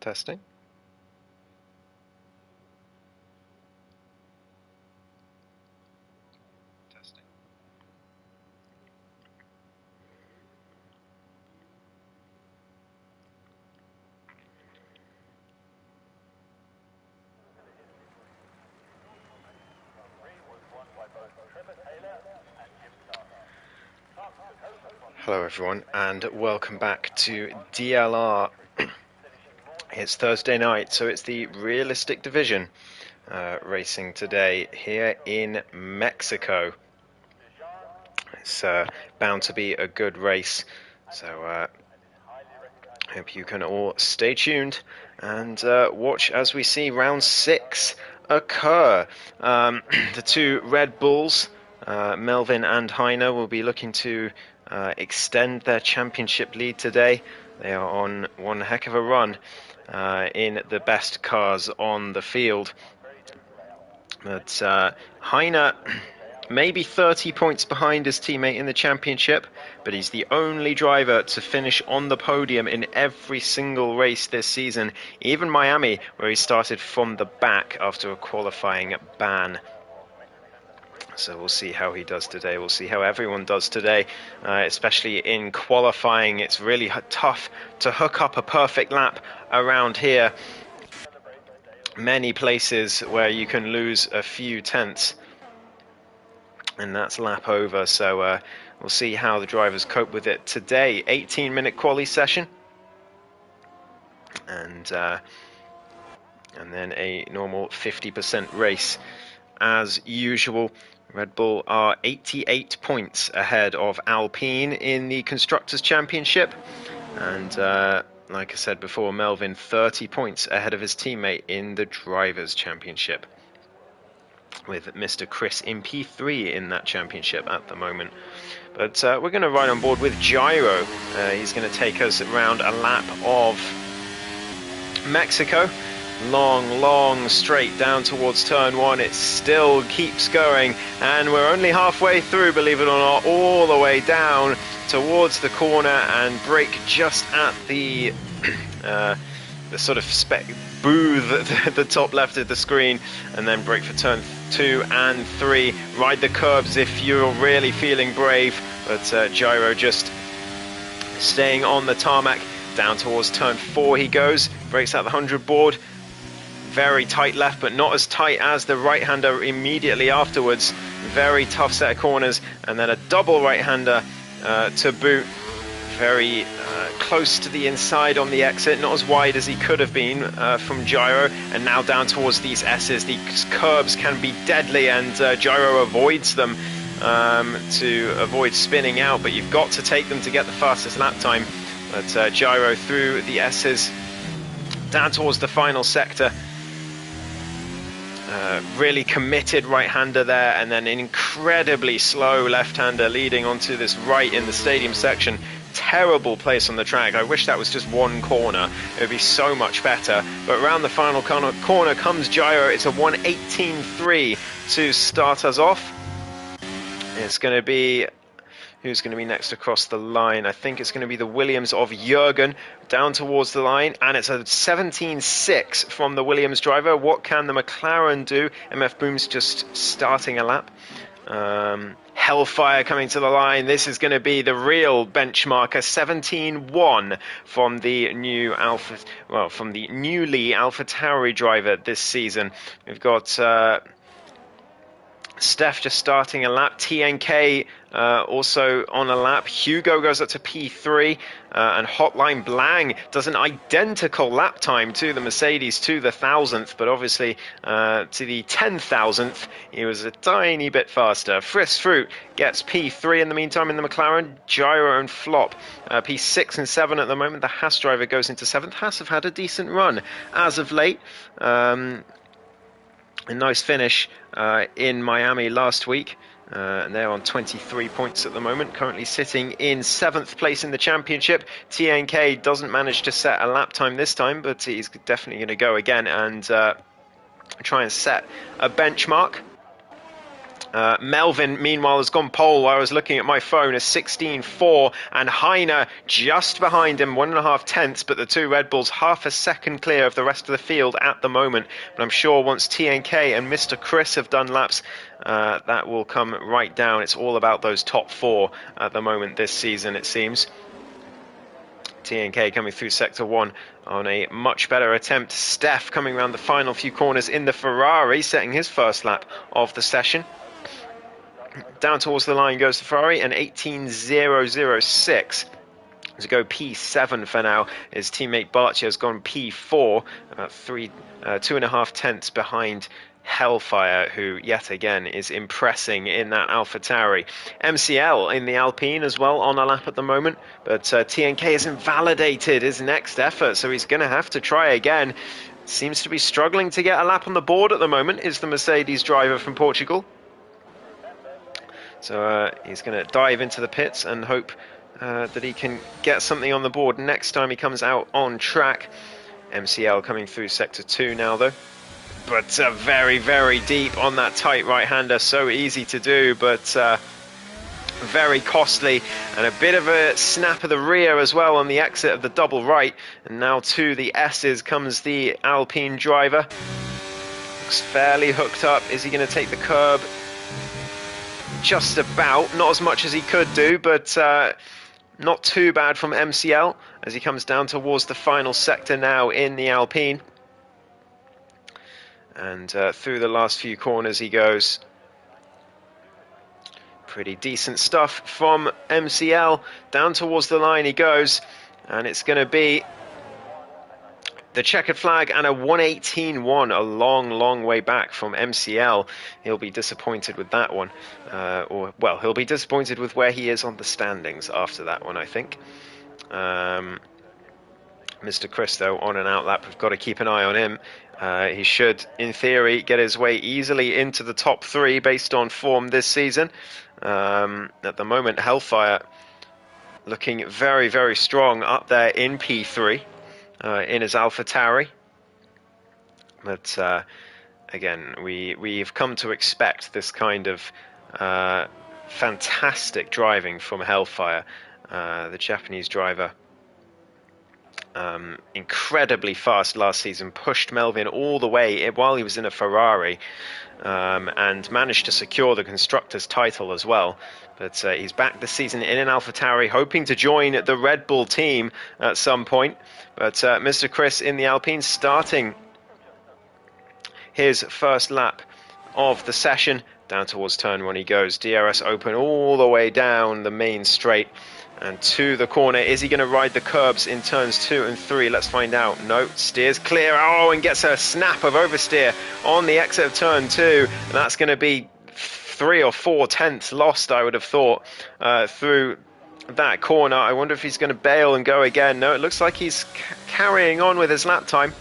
Testing. Hello everyone and welcome back to DLR. It's Thursday night, so it's the realistic division racing today here in Mexico. It's bound to be a good race, so hope you can all stay tuned and watch as we see round 6 occur. The two Red Bulls, Melvin and Heiner, will be looking to extend their championship lead today. They are on one heck of a run in the best cars on the field. But Heiner maybe 30 points behind his teammate in the championship, but he's the only driver to finish on the podium in every single race this season, even Miami, where he started from the back after a qualifying ban. So we'll see how he does today. We'll see how everyone does today, especially in qualifying. It's really tough to hook up a perfect lap around here. Many places where you can lose a few tenths, and that's lap over. So we'll see how the drivers cope with it today. 18-minute quali session, and then a normal 50% race as usual. Red Bull are 88 points ahead of Alpine in the Constructors' Championship, and like I said before, Melvin 30 points ahead of his teammate in the Drivers' Championship, with Mr. Chris in P3 in that championship at the moment. But we're going to ride on board with Gyro. He's going to take us around a lap of Mexico. Long straight down towards turn 1. It still keeps going, and we're only halfway through, believe it or not, all the way down towards the corner, and brake just at the sort of booth at the top left of the screen, and then brake for turn 2 and 3. Ride the curbs if you're really feeling brave, but Gyro just staying on the tarmac. Down towards turn 4 he goes, brakes at the 100 board. Very tight left, but not as tight as the right-hander immediately afterwards. Very tough set of corners, and then a double right-hander to boot. Very close to the inside on the exit, not as wide as he could have been from Gyro, and now down towards these S's. These curbs can be deadly, and Gyro avoids them to avoid spinning out, but you've got to take them to get the fastest lap time. But Gyro through the S's, down towards the final sector. Really committed right-hander there, and then an incredibly slow left-hander leading onto this right in the stadium section. Terrible place on the track. I wish that was just one corner. It would be so much better. But around the final corner comes Gyro. It's a 1:18.3 to start us off. It's going to be... Who's going to be next across the line? I think it's going to be the Williams of Jürgen down towards the line, and it's a 17.6 from the Williams driver. What can the McLaren do? MF Boom's just starting a lap. Hellfire coming to the line. This is going to be the real benchmark, a 17.1 from the new from the newly AlphaTauri driver this season. We've got Steph just starting a lap. TNK also on a lap. Hugo goes up to P3, and Hotline Blang does an identical lap time to the Mercedes to the 1000th, but obviously to the 10,000th he was a tiny bit faster. Frisk Fruit gets P3 in the meantime in the McLaren. Gyro and Flop P6 and 7 at the moment. The Haas driver goes into 7th. Haas have had a decent run as of late. A nice finish in Miami last week. And they're on 23 points at the moment, currently sitting in 7th place in the championship. TNK doesn't manage to set a lap time this time, but he's definitely going to go again and try and set a benchmark. Melvin, meanwhile, has gone pole. I was looking at my phone, is 16.4, and Heine just behind him, 1.5 tenths, but the two Red Bulls half a second clear of the rest of the field at the moment. But I'm sure once TNK and Mr. Chris have done laps, that will come right down. It's all about those top four at the moment this season, it seems. TNK coming through sector 1 on a much better attempt. Steph coming around the final few corners in the Ferrari, setting his first lap of the session. Down towards the line goes the Ferrari, and 18.006 to go P7 for now. His teammate Barcia has gone P4, about 2.5 tenths behind Hellfire, who yet again is impressing in that AlphaTauri. MCL in the Alpine as well on a lap at the moment, but TNK has invalidated his next effort, so he's going to have to try again. Seems to be struggling to get a lap on the board at the moment, is the Mercedes driver from Portugal. So he's going to dive into the pits and hope that he can get something on the board next time he comes out on track. MCL coming through sector 2 now though. But very, very deep on that tight right-hander. So easy to do, but very costly. And a bit of a snap of the rear as well on the exit of the double right. And now to the S's comes the Alpine driver. Looks fairly hooked up. Is he going to take the curb? Just about, not as much as he could do, but not too bad from MCL as he comes down towards the final sector now in the Alpine. And through the last few corners he goes. Pretty decent stuff from MCL. Down towards the line he goes, and it's going to be the checkered flag and a 1:18.1, a long, long way back from MCL. He'll be disappointed with that one. Well, he'll be disappointed with where he is on the standings after that one, I think. Mr. Chris, though, on an outlap, we've got to keep an eye on him. He should, in theory, get his way easily into the top 3 based on form this season. At the moment, Hellfire looking very, very strong up there in P3. In his AlphaTauri, but again, we've come to expect this kind of fantastic driving from Hellfire, the Japanese driver. Incredibly fast last season, pushed Melvin all the way while he was in a Ferrari, and managed to secure the Constructors' title as well. But he's back this season in an AlphaTauri, hoping to join the Red Bull team at some point. But Mr. Chris in the Alpine starting his first lap of the session. Down towards turn 1 he goes. DRS open all the way down the main straight and to the corner. Is he going to ride the curbs in turns 2 and 3? Let's find out. No, steers clear. Oh, and gets a snap of oversteer on the exit of turn 2. And that's going to be 3 or 4 tenths lost, I would have thought, through that corner. I wonder if he's going to bail and go again. No, it looks like he's carrying on with his lap time.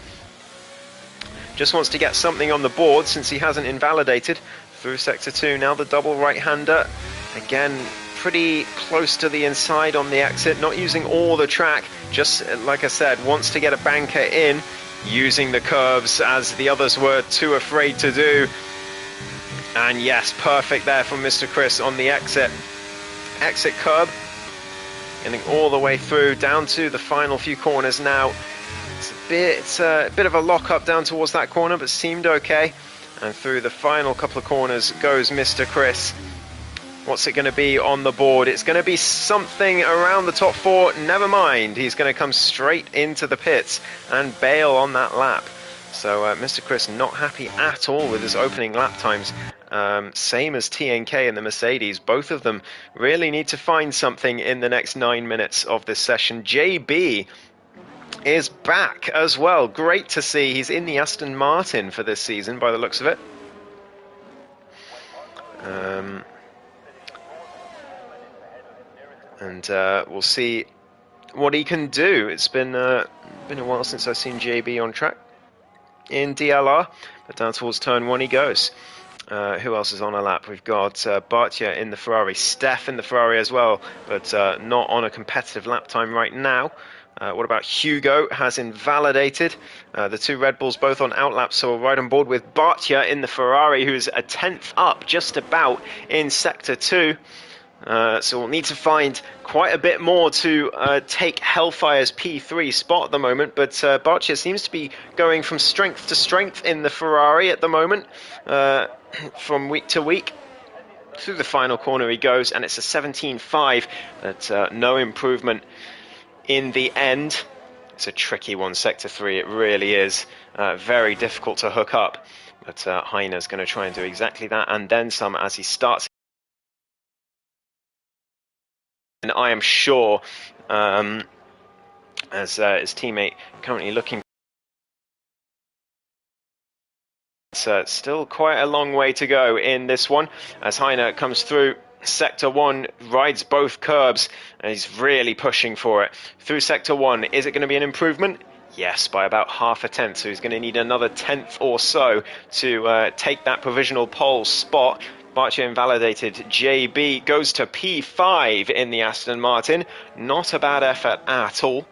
Just wants to get something on the board since he hasn't invalidated through sector 2. Now the double right-hander. Again, pretty close to the inside on the exit. Not using all the track. Just, like I said, wants to get a banker in. Using the curves as the others were too afraid to do. And yes, perfect there from Mr. Chris on the exit. Exit curb. Getting all the way through, down to the final few corners now. It's a bit of a lock-up down towards that corner, but seemed okay. And through the final couple of corners goes Mr. Chris. What's it going to be on the board? It's going to be something around the top 4. Never mind. He's going to come straight into the pits and bail on that lap. So Mr. Chris not happy at all with his opening lap times. Same as TNK and the Mercedes. Both of them really need to find something in the next 9 minutes of this session. JB is back as well. Great to see. He's in the Aston Martin for this season by the looks of it. And we'll see what he can do. It's been a while since I've seen JB on track in DLR, but down towards turn 1 he goes. Who else is on a lap? We've got Barcia in the Ferrari, Steph in the Ferrari as well, but not on a competitive lap time right now. What about Hugo? Has invalidated. The two Red Bulls both on outlaps, so we're right on board with Bartia in the Ferrari, who's a 10th up just about in Sector 2. So we'll need to find quite a bit more to take Hellfire's P3 spot at the moment, but Barcia seems to be going from strength to strength in the Ferrari at the moment, from week to week. Through the final corner he goes, and it's a 17.5, but no improvement in the end. It's a tricky one, Sector 3, it really is. Very difficult to hook up, but Heine's going to try and do exactly that, and then some as he starts. And I am sure, as his teammate currently looking, it's still quite a long way to go in this one, as Heine comes through Sector 1, rides both curbs, and he's really pushing for it. Through Sector 1, is it going to be an improvement? Yes, by about half a tenth, so he's going to need another tenth or so to take that provisional pole spot. Barcia invalidated. JB goes to P5 in the Aston Martin. Not a bad effort at all.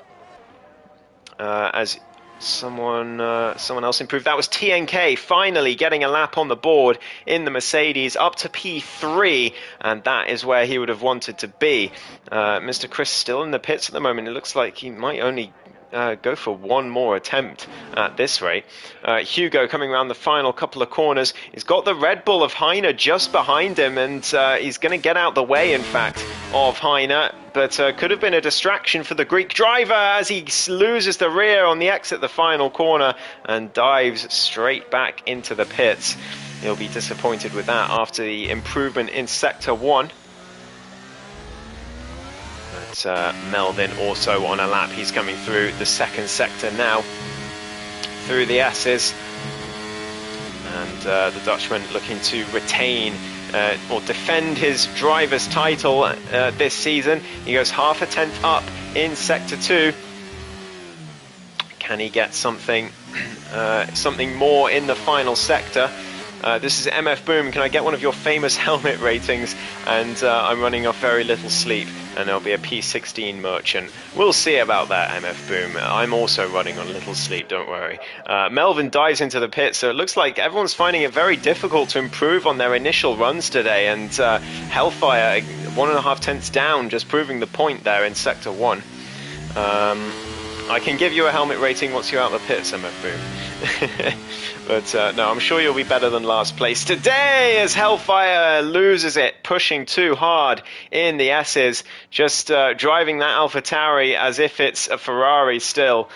As someone else improved. That was TNK finally getting a lap on the board in the Mercedes up to P3, and that is where he would have wanted to be. Mr. Chris still in the pits at the moment. It looks like he might only go for one more attempt at this rate. Hugo coming around the final couple of corners. He's got the Red Bull of Heine just behind him, and he's going to get out the way, in fact, of Heine, but could have been a distraction for the Greek driver as he loses the rear on the exit the final corner and dives straight back into the pits. He'll be disappointed with that after the improvement in Sector 1. Melvin also on a lap. He's coming through the second sector now, through the S's, and the Dutchman looking to retain or defend his driver's title this season. He goes half a tenth up in Sector 2. Can he get something more in the final sector? This is MF Boom. Can I get one of your famous helmet ratings? And I'm running off very little sleep, and there'll be a P16 merchant. We'll see about that, MF Boom. I'm also running on little sleep, don't worry. Melvin dives into the pit, so it looks like everyone's finding it very difficult to improve on their initial runs today, and Hellfire 1.5 tenths down, just proving the point there in Sector 1. I can give you a helmet rating once you're out of the pits, MF Boom. But no, I'm sure you'll be better than last place today as Hellfire loses it, pushing too hard in the S's, just driving that AlphaTauri as if it's a Ferrari still.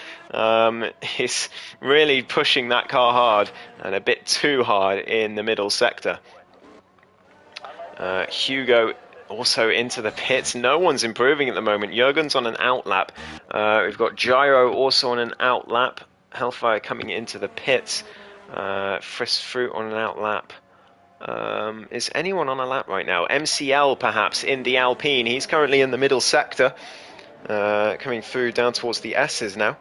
He's really pushing that car hard, and a bit too hard in the middle sector. Hugo also into the pits. No one's improving at the moment. Jurgen's on an outlap. We've got Gyro also on an outlap. Hellfire coming into the pits. Frisk Fruit on an outlap. Is anyone on a lap right now? MCL perhaps in the Alpine. He's currently in the middle sector. Coming through down towards the S's now.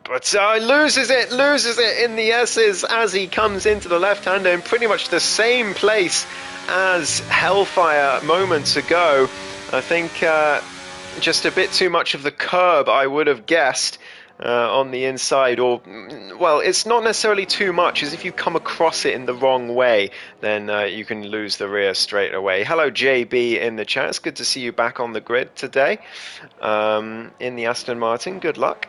But loses it in the S's as he comes into the left-hander in pretty much the same place as Hellfire moments ago. I think just a bit too much of the curb, I would have guessed, on the inside. Or, well, it's not necessarily too much, as if you come across it in the wrong way, then you can lose the rear straight away. Hello, JB in the chat. It's good to see you back on the grid today in the Aston Martin. Good luck.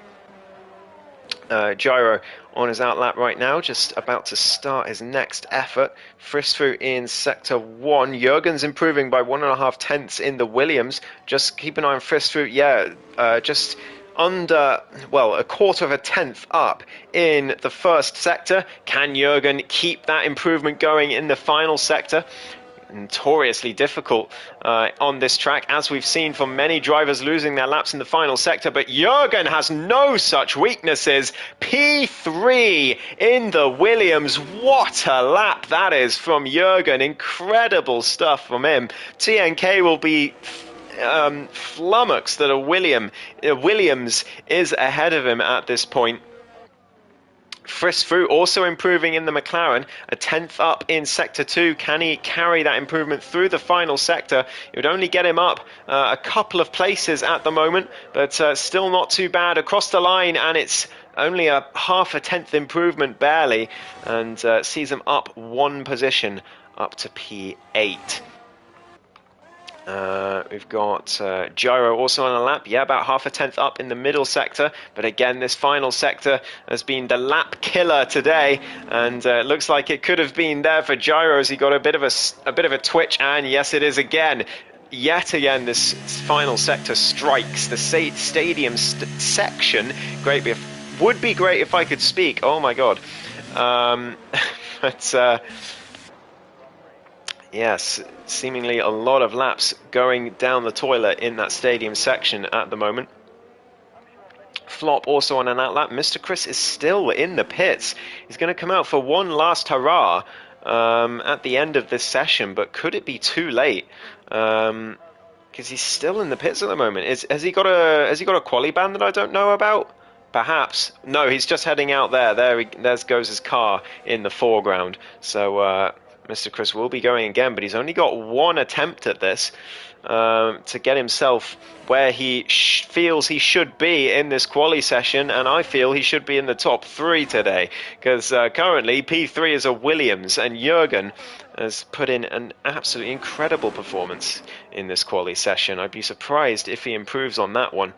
Gyro on his outlap right now, just about to start his next effort. Frisfu in Sector 1. Jurgen's improving by 1.5 tenths in the Williams. Just keep an eye on Frisfu. Yeah, just under, well, a quarter of a tenth up in the first sector. Can Jurgen keep that improvement going in the final sector? Notoriously difficult on this track, as we've seen from many drivers losing their laps in the final sector, but Jurgen has no such weaknesses. P3 in the Williams. What a lap that is from Jurgen. Incredible stuff from him. TNK will be flummoxed that a Williams is ahead of him at this point. Frisk Fruit also improving in the McLaren, a 10th up in Sector 2. Can he carry that improvement through the final sector? It would only get him up a couple of places at the moment, but still not too bad across the line, and it's only a half a tenth improvement barely, and sees him up one position up to P8. We've got Gyro also on a lap, yeah, about half a tenth up in the middle sector, but again this final sector has been the lap killer today, and it looks like it could have been there for Gyro as he got a bit of a twitch, and yes it is again. Yet again, this final sector strikes the stadium section. Would be great if I could speak. Oh my god. But yes, seemingly a lot of laps going down the toilet in that stadium section at the moment. Flop also on an outlap. Mr. Chris is still in the pits. He's going to come out for one last hurrah at the end of this session, but could it be too late? Because he's still in the pits at the moment. Has he got a quali ban that I don't know about? Perhaps. No, he's just heading out there. There goes his car in the foreground. So Mr. Chris will be going again, but he's only got one attempt at this to get himself where he feels he should be in this quali session, and I feel he should be in the top 3 today, because currently P3 is a Williams, and Jürgen has put in an absolutely incredible performance in this quali session. I'd be surprised if he improves on that one.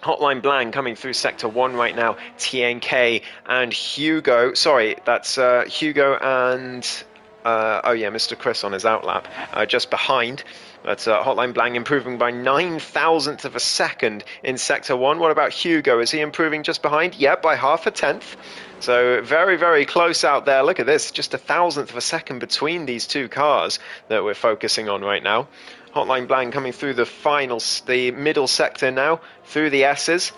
Hotline Blank coming through Sector 1 right now. TNK and Hugo. Sorry, that's Hugo and... oh yeah, Mr. Chris on his outlap, just behind. But Hotline Blank improving by 9,000th of a second in Sector 1. What about Hugo? Is he improving just behind? Yeah, by half a tenth. So very, very close out there. Look at this, just 1,000th of a second between these two cars that we're focusing on right now. Hotline Blank coming through the middle sector now, through the S's.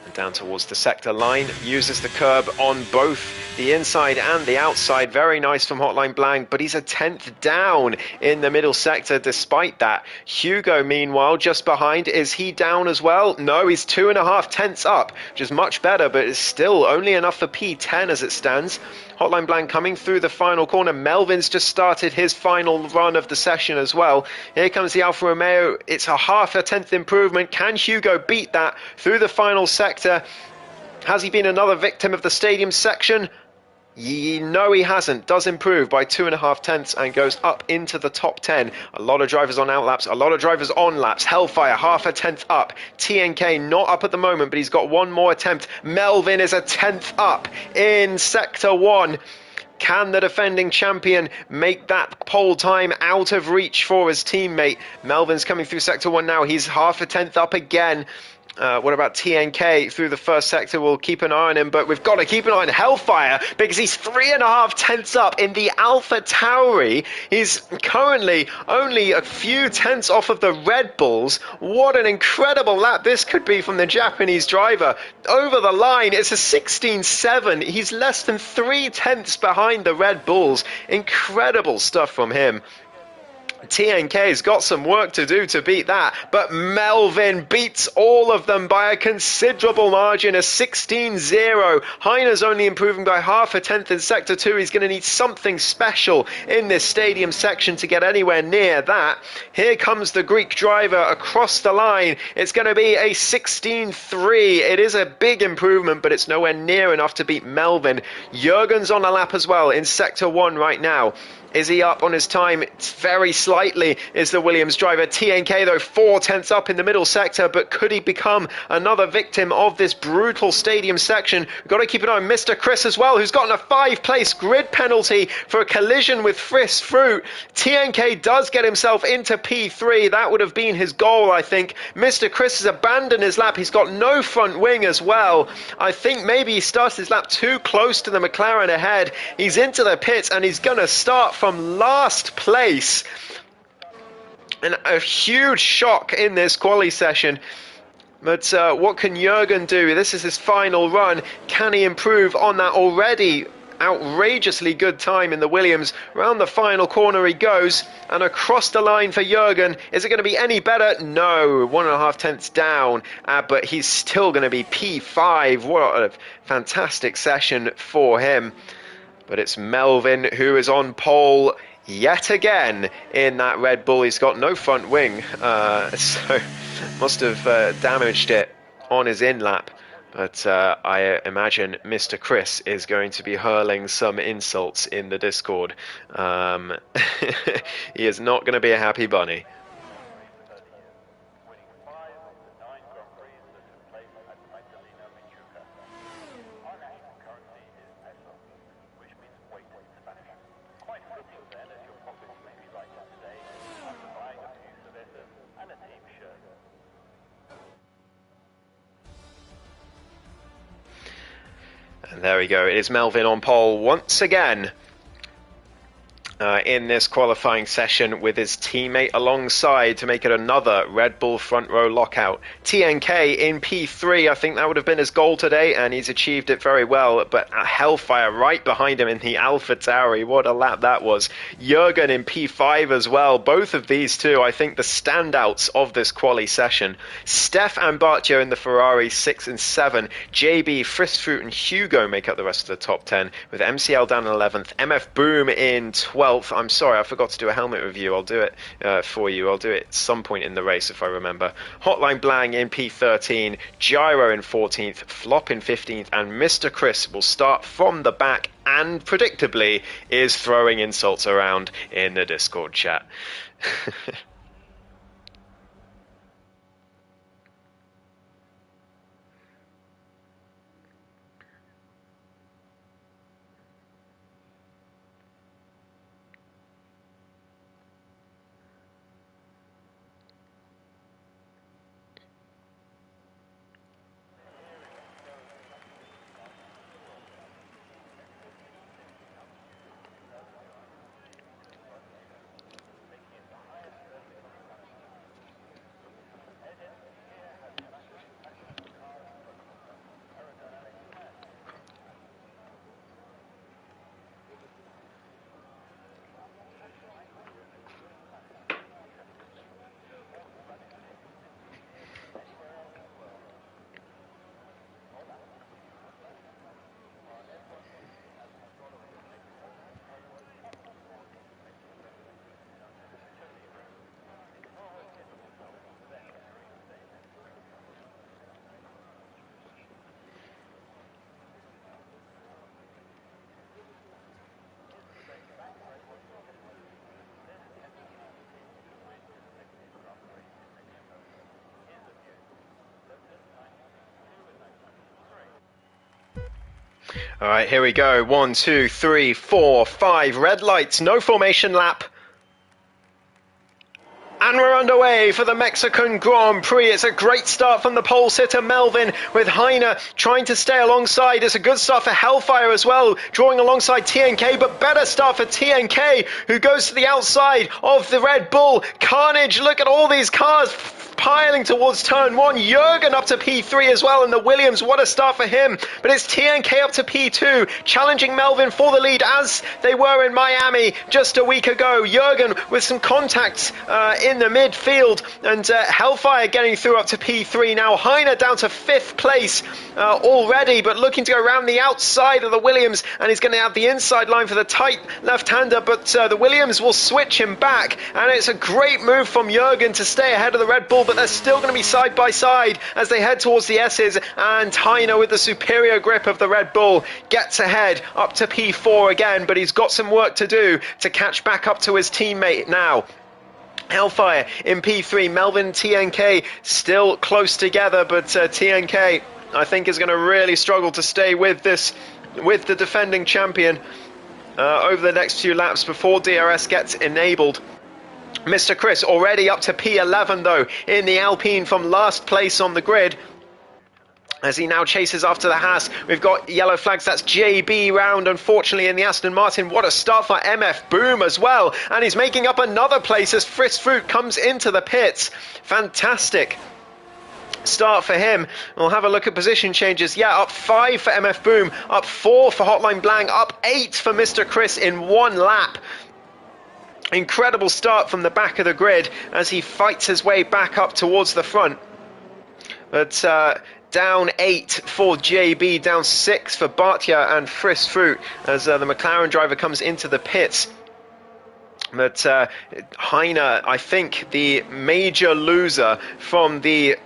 And down towards the sector line, uses the curb on both the inside and the outside. Very nice from Hotline Blank, but he's a 10th down in the middle sector despite that. Hugo, meanwhile, just behind. Is he down as well? No, he's 2.5 tenths up, which is much better, but it's still only enough for P10 as it stands. Hotline Blank coming through the final corner. Melvin's just started his final run of the session as well. Here comes the Alfa Romeo. It's a half a tenth improvement. Can Hugo beat that through the final sector? Has he been another victim of the stadium section? No, he hasn't. Does improve by 2.5 tenths and goes up into the top 10. A lot of drivers on outlaps, a lot of drivers on laps. Hellfire, half a tenth up. TNK not up at the moment, but he's got one more attempt. Melvin is a 10th up in Sector 1. Can the defending champion make that pole time out of reach for his teammate? Melvin's coming through Sector 1 now. He's half a tenth up again. What about TNK through the first sector? We'll keep an eye on him, but we've got to keep an eye on Hellfire because he's 3.5 tenths up in the Alpha Tauri. He's currently only a few tenths off of the Red Bulls. What an incredible lap this could be from the Japanese driver. Over the line, it's a 16.7. He's less than 3 tenths behind the Red Bulls. Incredible stuff from him. TNK's got some work to do to beat that, but Melvin beats all of them by a considerable margin, a 16.0. Heiner's only improving by half a tenth in Sector 2. He's going to need something special in this stadium section to get anywhere near that. Here comes the Greek driver across the line. It's going to be a 16.3. It is a big improvement, but it's nowhere near enough to beat Melvin. Jürgen's on a lap as well in Sector 1 right now. Is he up on his time? It's very slightly is the Williams driver. TNK, though, 4 tenths up in the middle sector, but could he become another victim of this brutal stadium section? We've got to keep an eye on Mr. Chris as well, who's gotten a 5-place grid penalty for a collision with Frisk Fruit. TNK does get himself into P3. That would have been his goal, I think. Mr. Chris has abandoned his lap. He's got no front wing as well. I think maybe he started his lap too close to the McLaren ahead. He's into the pits, and he's going to start from last place. And a huge shock in this quali session. But what can Jürgen do? This is his final run. Can he improve on that already outrageously good time in the Williams. Round the final corner he goes, and across the line for Jürgen. Is it going to be any better? No, 1.5 tenths down, but he's still going to be P5. What a fantastic session for him. But it's Melvin who is on pole yet again in that Red Bull. He's got no front wing, so must have damaged it on his in-lap. But I imagine Mr. Chris is going to be hurling some insults in the Discord. He is not going to be a happy bunny. And there we go. It is Melvin on pole once again in this qualifying session with his teammate alongside to make it another Red Bull front row lockout. TNK in P3, I think that would have been his goal today, and he's achieved it very well, but Hellfire right behind him in the Alpha Tauri. What a lap that was. Jürgen in P5 as well. Both of these two, I think, the standouts of this quali session. Steph and Bartio in the Ferrari 6 and 7. JB, Fristfruit and Hugo make up the rest of the top 10, with MCL down in 11th, MF Boom in 12th. I'm sorry, I forgot to do a helmet review. I'll do it for you. I'll do it at some point in the race if I remember. Hotline Blang in P13, Gyro in 14th, Flop in 15th, and Mr. Chris will start from the back and predictably is throwing insults around in the Discord chat. All right, here we go. 1, 2, 3, 4, 5. Red lights, no formation lap. And we're underway for the Mexican Grand Prix. It's a great start from the pole sitter Melvin, with Heine trying to stay alongside. It's a good start for Hellfire as well, drawing alongside TNK, but better start for TNK, who goes to the outside of the Red Bull. Carnage, look at all these cars piling towards turn 1. Jürgen up to P3 as well, and the Williams, what a start for him. But it's TNK up to P2, challenging Melvin for the lead as they were in Miami just a week ago. Jürgen with some contacts in the midfield, and Hellfire getting through up to P3 now. Heine down to 5th place already, but looking to go around the outside of the Williams, and he's going to have the inside line for the tight left-hander, but the Williams will switch him back, and it's a great move from Jürgen to stay ahead of the Red Bull, but they're still going to be side by side as they head towards the S's, and Heine with the superior grip of the Red Bull gets ahead up to P4 again, but he's got some work to do to catch back up to his teammate now. Hellfire in P3, Melvin, TNK still close together, but TNK I think is going to really struggle to stay with the defending champion over the next few laps before DRS gets enabled. Mr. Chris already up to P11 though in the Alpine from last place on the grid, as he now chases after the Haas. We've got yellow flags, that's JB round, unfortunately, in the Aston Martin. What a start for MF Boom as well, and he's making up another place as Frisk Fruit comes into the pits. Fantastic start for him. We'll have a look at position changes. Yeah, up 5 for MF Boom, up 4 for Hotline Blang, up 8 for Mr. Chris in 1 lap. Incredible start from the back of the grid as he fights his way back up towards the front. But down 8 for JB, down 6 for Bartia and Frisk Fruit as the McLaren driver comes into the pits. But Heine, I think the major loser from the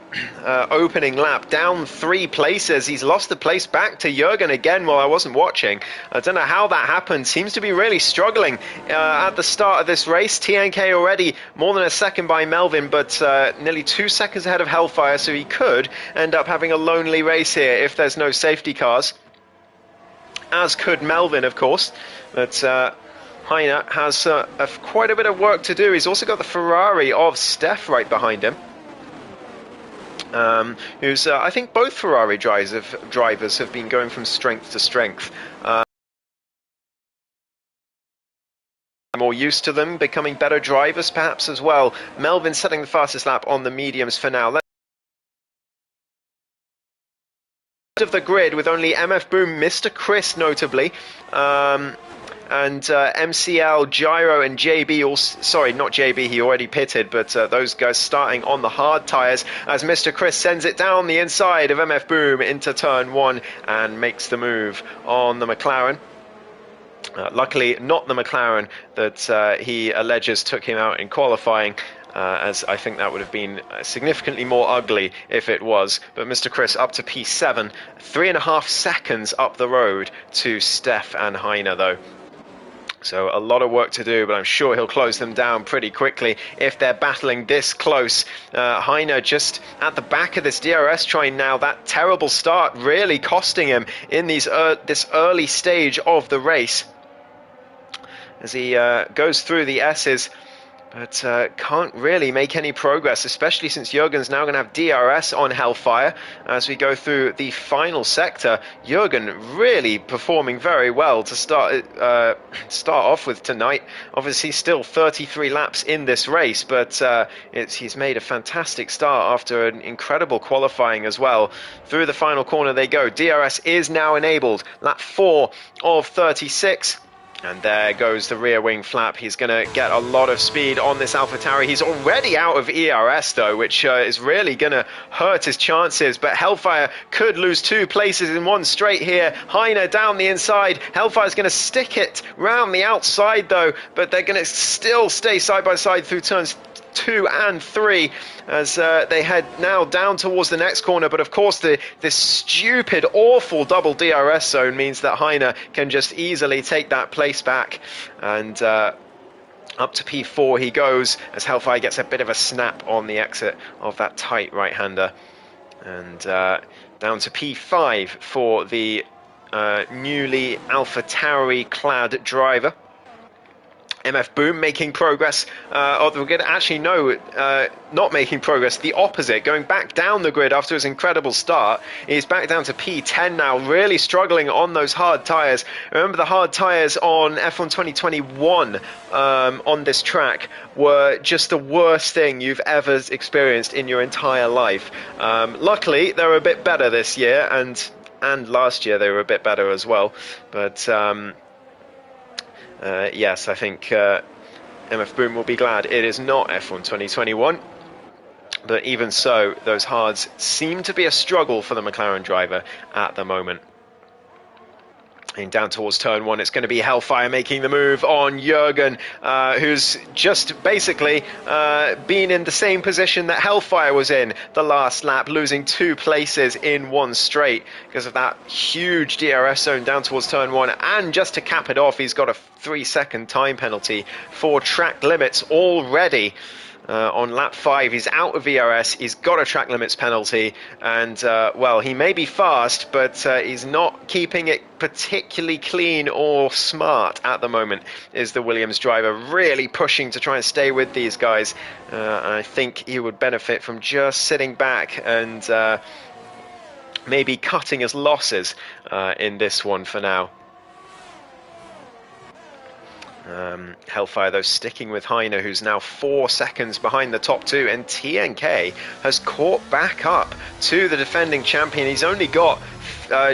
opening lap, down 3 places. He's lost the place back to Jürgen again while I wasn't watching. I don't know how that happened. Seems to be really struggling at the start of this race. TNK already more than a second by Melvin, but nearly 2 seconds ahead of Hellfire, so he could end up having a lonely race here if there's no safety cars. As could Melvin, of course. But Heine has quite a bit of work to do. He's also got the Ferrari of Steph right behind him. Who's, I think both Ferrari drivers have been going from strength to strength. More used to them, becoming better drivers perhaps as well. Melvin setting the fastest lap on the mediums for now. Of the grid with only MF Boom, Mr. Chris notably. And MCL, Gyro and JB, sorry, not JB, he already pitted, but those guys starting on the hard tyres as Mr. Chris sends it down the inside of MF Boom into turn 1 and makes the move on the McLaren. Luckily, not the McLaren that he alleges took him out in qualifying, as I think that would have been significantly more ugly if it was. But Mr. Chris up to P7, 3.5 seconds up the road to Steph and Heine though. So a lot of work to do, but I'm sure he'll close them down pretty quickly if they're battling this close. Heine just at the back of this DRS train now. That terrible start really costing him in this early stage of the race as he goes through the S's. But can't really make any progress, especially since Jürgen's now going to have DRS on Hellfire as we go through the final sector. Jürgen really performing very well to start off with tonight. Obviously still 33 laps in this race, but he's made a fantastic start after an incredible qualifying as well. Through the final corner they go. DRS is now enabled. Lap 4 of 36. And there goes the rear wing flap. He's going to get a lot of speed on this AlphaTauri. He's already out of ERS, though, which is really going to hurt his chances. But Hellfire could lose 2 places in one straight here. Heine down the inside. Hellfire's going to stick it round the outside, though. But they're going to still stay side by side through turns 2 and 3 as they head now down towards the next corner. But of course this stupid awful double DRS zone means that Heine can just easily take that place back, and up to P4 he goes as Hellfire gets a bit of a snap on the exit of that tight right-hander, and down to P5 for the newly AlphaTauri clad driver. MF Boom making progress, actually no, not making progress, the opposite, going back down the grid after his incredible start. He's back down to P10 now, really struggling on those hard tyres. Remember, the hard tyres on F1 2021 on this track were just the worst thing you've ever experienced in your entire life. Luckily, they were a bit better this year, and last year they were a bit better as well, but yes, I think MF Boom will be glad it is not F1 2021. But even so, those hards seem to be a struggle for the McLaren driver at the moment. And down towards turn 1, it's going to be Hellfire making the move on Jürgen, who's just basically been in the same position that Hellfire was in the last lap, losing 2 places in one straight because of that huge DRS zone down towards turn 1. And just to cap it off, he's got a 3-second time penalty for track limits already. On lap 5, he's out of ERS, he's got a track limits penalty, and well, he may be fast, but he's not keeping it particularly clean or smart at the moment, is the Williams driver, really pushing to try and stay with these guys. I think he would benefit from just sitting back and maybe cutting his losses in this one for now. Hellfire, though, sticking with Heine, who's now 4 seconds behind the top two, and TNK has caught back up to the defending champion. He's only got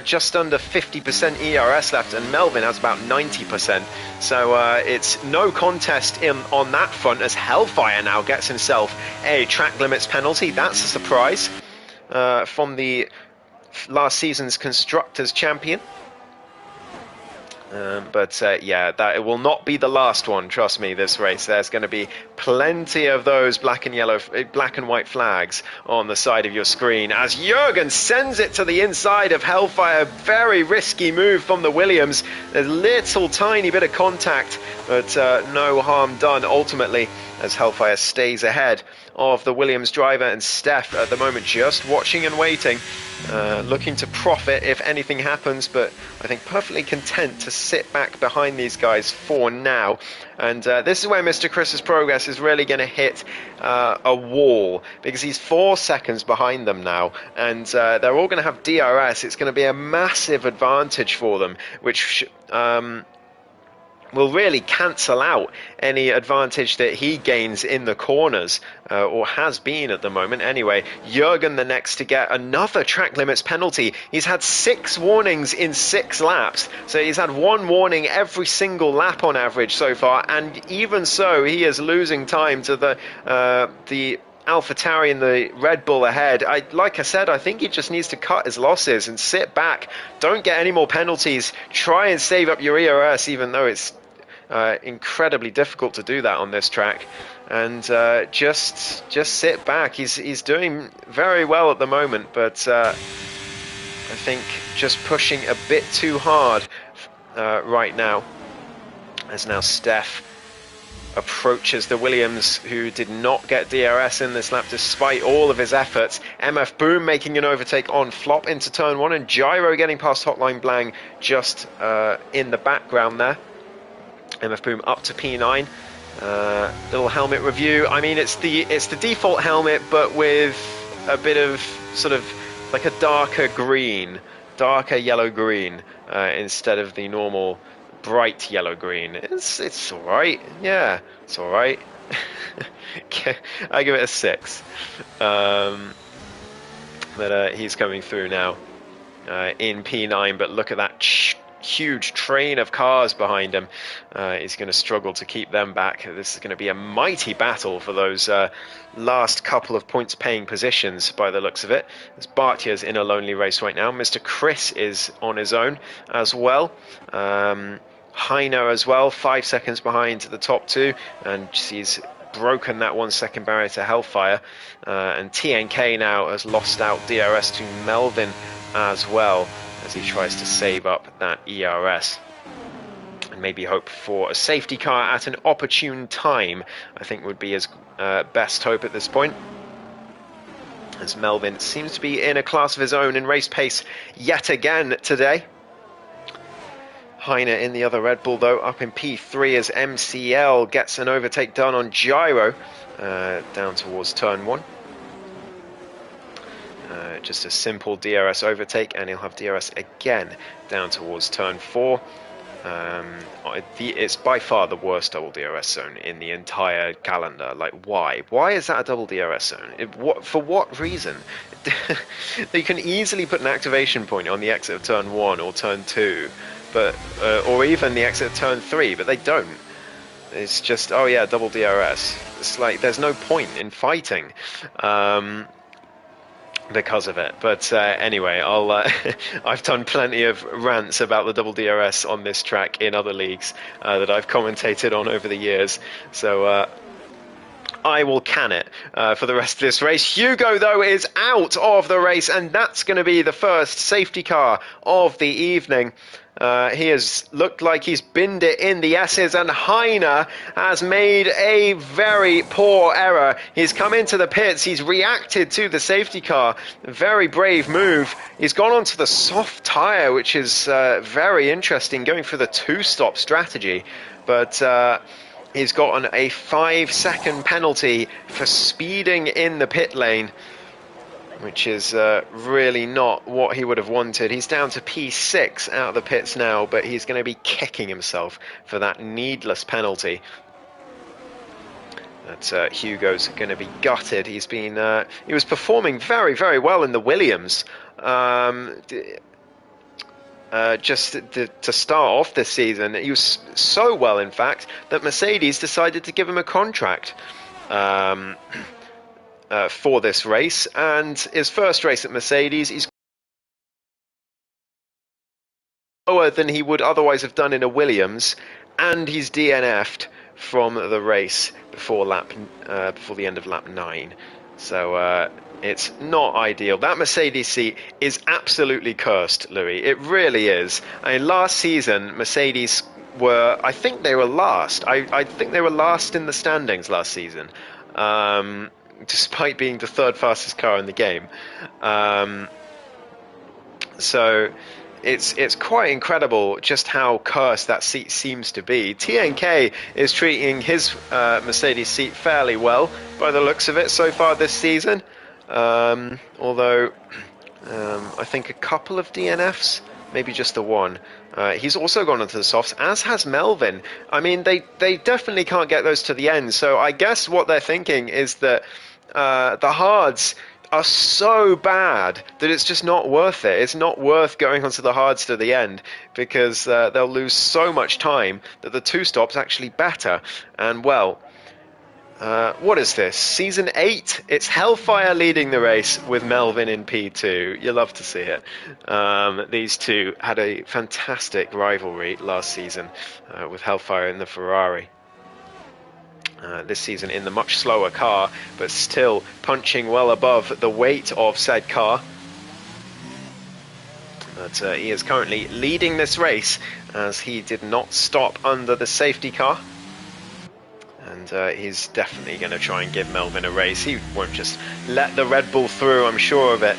just under 50% ERS left, and Melvin has about 90%. So it's no contest on that front, as Hellfire now gets himself a track limits penalty. That's a surprise from the last season's Constructors champion. Yeah, that it will not be the last one, trust me, this race. There's going to be plenty of those black and white flags on the side of your screen as Jürgen sends it to the inside of Hellfire. Very risky move from the Williams. A little tiny bit of contact, but no harm done ultimately, as Hellfire stays ahead of the Williams driver, and Steph at the moment just watching and waiting, looking to profit if anything happens, but I think perfectly content to sit back behind these guys for now. And this is where Mr. Chris's progress is really going to hit a wall, because he's 4 seconds behind them now, and they're all going to have DRS. It's going to be a massive advantage for them, which will really cancel out any advantage that he gains in the corners, or has been at the moment anyway. Jürgen the next to get another track limits penalty. He's had 6 warnings in 6 laps, so he's had 1 warning every single lap on average so far, and even so he is losing time to the AlphaTauri and the Red Bull ahead. Like I said, I think he just needs to cut his losses and sit back. Don't get any more penalties. Try and save up your ERS, even though it's incredibly difficult to do that on this track. And just sit back. He's doing very well at the moment, but I think just pushing a bit too hard right now. As now Steph approaches the Williams, who did not get DRS in this lap despite all of his efforts. MF Boom making an overtake on Flop into turn 1, and Gyro getting past Hotline Blang just in the background there. MF Boom up to P9. Little helmet review. I mean, it's the default helmet, but with a bit of sort of like a darker yellow green, instead of the normal bright yellow green. It's all right. Yeah, it's all right. I give it a 6. But he's coming through now in P9. But look at that huge train of cars behind him. He's going to struggle to keep them back. This is going to be a mighty battle for those last couple of points paying positions by the looks of it. As Bartia's in a lonely race right now. Mr. Chris is on his own as well. Heine as well, 5 seconds behind the top two, and he's broken that 1 second barrier to Hellfire. And TNK now has lost out DRS to Melvin as well, as he tries to save up that ERS and maybe hope for a safety car at an opportune time, I think would be his best hope at this point, as Melvin seems to be in a class of his own in race pace yet again today. Heine in the other Red Bull, though, up in P3 as MCL gets an overtake done on Gyro down towards turn 1. Just a simple DRS overtake, and he'll have DRS again down towards turn 4. It's by far the worst double DRS zone in the entire calendar. Like, why? Why is that a double DRS zone? For what reason? You can easily put an activation point on the exit of turn 1 or turn 2, but or even the exit of turn 3, but they don't. It's just, oh yeah, double DRS. It's like there's no point in fighting because of it. But anyway, I've done plenty of rants about the double DRS on this track in other leagues that I've commentated on over the years. So I will can it for the rest of this race. Hugo, though, is out of the race, and that's going to be the first safety car of the evening. He has looked like he's binned it in the S's, and Heine has made a very poor error. He's come into the pits, he's reacted to the safety car. Very brave move. He's gone onto the soft tyre, which is very interesting, going for the 2-stop strategy. But he's gotten a 5-second penalty for speeding in the pit lane. which is really not what he would have wanted. He's down to P6 out of the pits now, but he's going to be kicking himself for that needless penalty. That Hugo's going to be gutted. He was performing very, very well in the Williams. Just to start off this season, he was so well, in fact, that Mercedes decided to give him a contract for this race. And his first race at Mercedes, he's lower than he would otherwise have done in a Williams, and he's DNF'd from the race before the end of lap 9. So it's not ideal. That Mercedes seat is absolutely cursed, Louis. It really is. I mean, last season, Mercedes I think they were last. I think they were last in the standings last season, despite being the third fastest car in the game. So it's quite incredible just how cursed that seat seems to be. TNK is treating his Mercedes seat fairly well by the looks of it so far this season. Although I think a couple of DNFs, maybe just the one. He's also gone onto the softs, as has Melvin. I mean, they definitely can't get those to the end. So I guess what they're thinking is that the hards are so bad that it's just not worth it. It's not worth going onto the hards to the end, because they'll lose so much time that the two stops actually better. And well, what is this? Season 8? It's Hellfire leading the race with Melvin in P2. You love to see it. These two had a fantastic rivalry last season with Hellfire in the Ferrari. This season in the much slower car, but still punching well above the weight of said car. But he is currently leading this race, as he did not stop under the safety car. And he's definitely going to try and give Melvin a race. He won't just let the Red Bull through, I'm sure of it.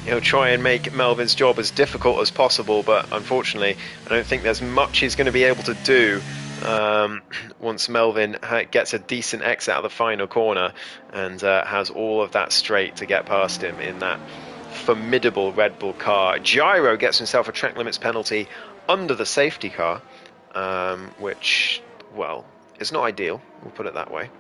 He'll try and make Melvin's job as difficult as possible, but unfortunately I don't think there's much he's going to be able to do once Melvin gets a decent exit out of the final corner and has all of that straight to get past him in that formidable Red Bull car. Gyro gets himself a track limits penalty under the safety car, which, well, is not ideal, we'll put it that way.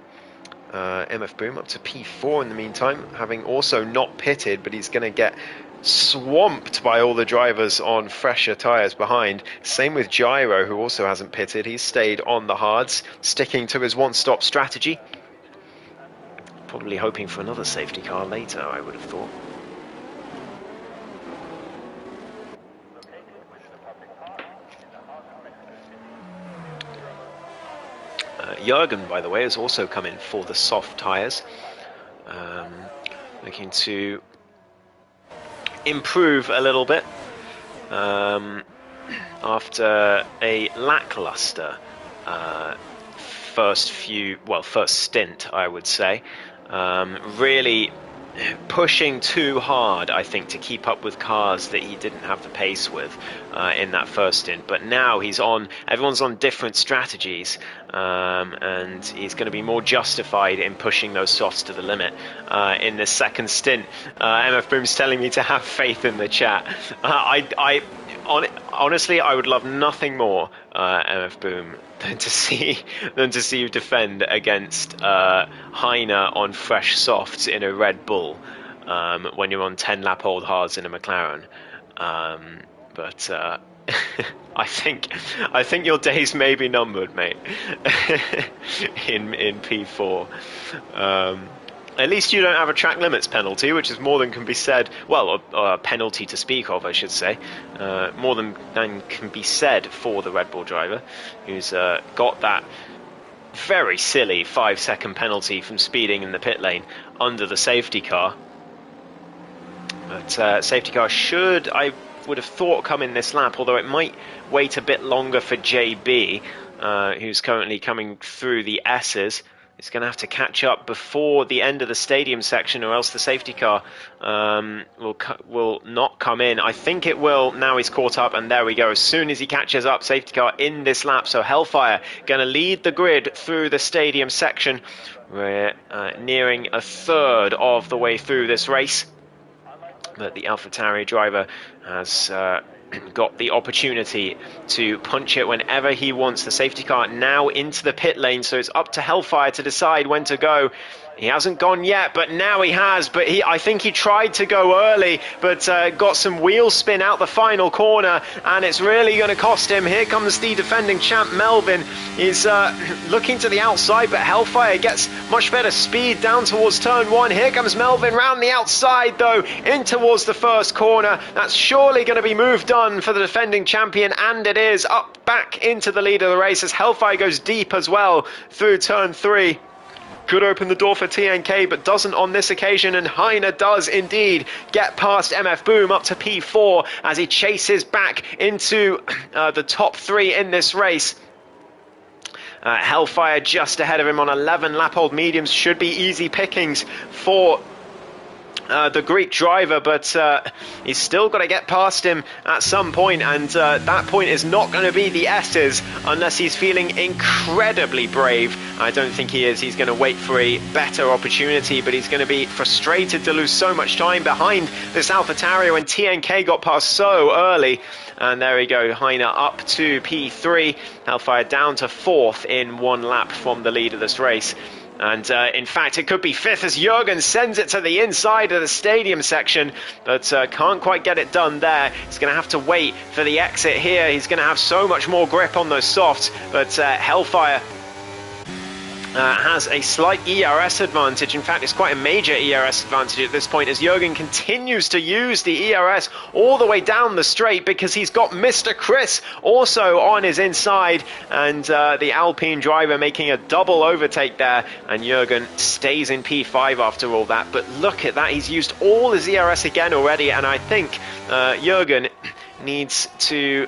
MF Boom up to P4 in the meantime, having also not pitted, but he's going to get swamped by all the drivers on fresher tyres behind. Same with Gyro, who also hasn't pitted. He's stayed on the hards, sticking to his one-stop strategy. Probably hoping for another safety car later, I would have thought. Jürgen, by the way, has also come in for the soft tyres, looking to improve a little bit after a lackluster first stint, I would say. Really pushing too hard, I think, to keep up with cars that he didn't have the pace with in that first stint. But now everyone's on different strategies, and he's going to be more justified in pushing those softs to the limit in this second stint. MF Boom's telling me to have faith in the chat. Honestly, I would love nothing more, MF Boom, than to see you defend against Heine on fresh softs in a Red Bull when you're on 10-lap-old hards in a McLaren. But I think your days may be numbered, mate. in P4. At least you don't have a track limits penalty, which is more than can be said. Well, a penalty to speak of, I should say. More than can be said for the Red Bull driver, who's got that very silly 5-second penalty from speeding in the pit lane under the safety car. But safety car should, I would have thought, come in this lap, although it might wait a bit longer for JB, who's currently coming through the S's. He's going to have to catch up before the end of the stadium section, or else the safety car will not come in. I think it will. Now he's caught up, and there we go. As soon as he catches up, safety car in this lap. So Hellfire going to lead the grid through the stadium section. We're nearing a third of the way through this race. But the AlphaTauri driver has got the opportunity to punch it whenever he wants. The safety car now into the pit lane, so it's up to Hellfire to decide when to go. He hasn't gone yet, but now he has. But I think he tried to go early, but got some wheel spin out the final corner, and it's really going to cost him. Here comes the defending champ, Melvin. He's looking to the outside, but Hellfire gets much better speed down towards turn one. Here comes Melvin round the outside, though, in towards the first corner. That's surely going to be move done for the defending champion, and it is up back into the lead of the race as Hellfire goes deep as well through turn three. Could open the door for TNK, but doesn't on this occasion, and Heine does indeed get past MF Boom up to P4 as he chases back into the top three in this race. Hellfire just ahead of him on 11 lap-old mediums. Should be easy pickings for the Greek driver, but he's still got to get past him at some point, and that point is not going to be the S's unless he's feeling incredibly brave. I don't think he is. He's going to wait for a better opportunity, but he's going to be frustrated to lose so much time behind this AlphaTauri when TNK got past so early. And there we go, Heine up to P3, Hellfire down to 4th in 1 lap from the lead of this race. And in fact, it could be 5th as Jürgen sends it to the inside of the stadium section, but can't quite get it done there. He's going to have to wait for the exit here. He's going to have so much more grip on those softs, but Hellfire has a slight ERS advantage. In fact, it's quite a major ERS advantage at this point as Jürgen continues to use the ERS all the way down the straight because he's got Mr. Chris also on his inside, and the Alpine driver making a double overtake there, and Jürgen stays in P5 after all that. But look at that, he's used all his ERS again already, and I think Jürgen needs to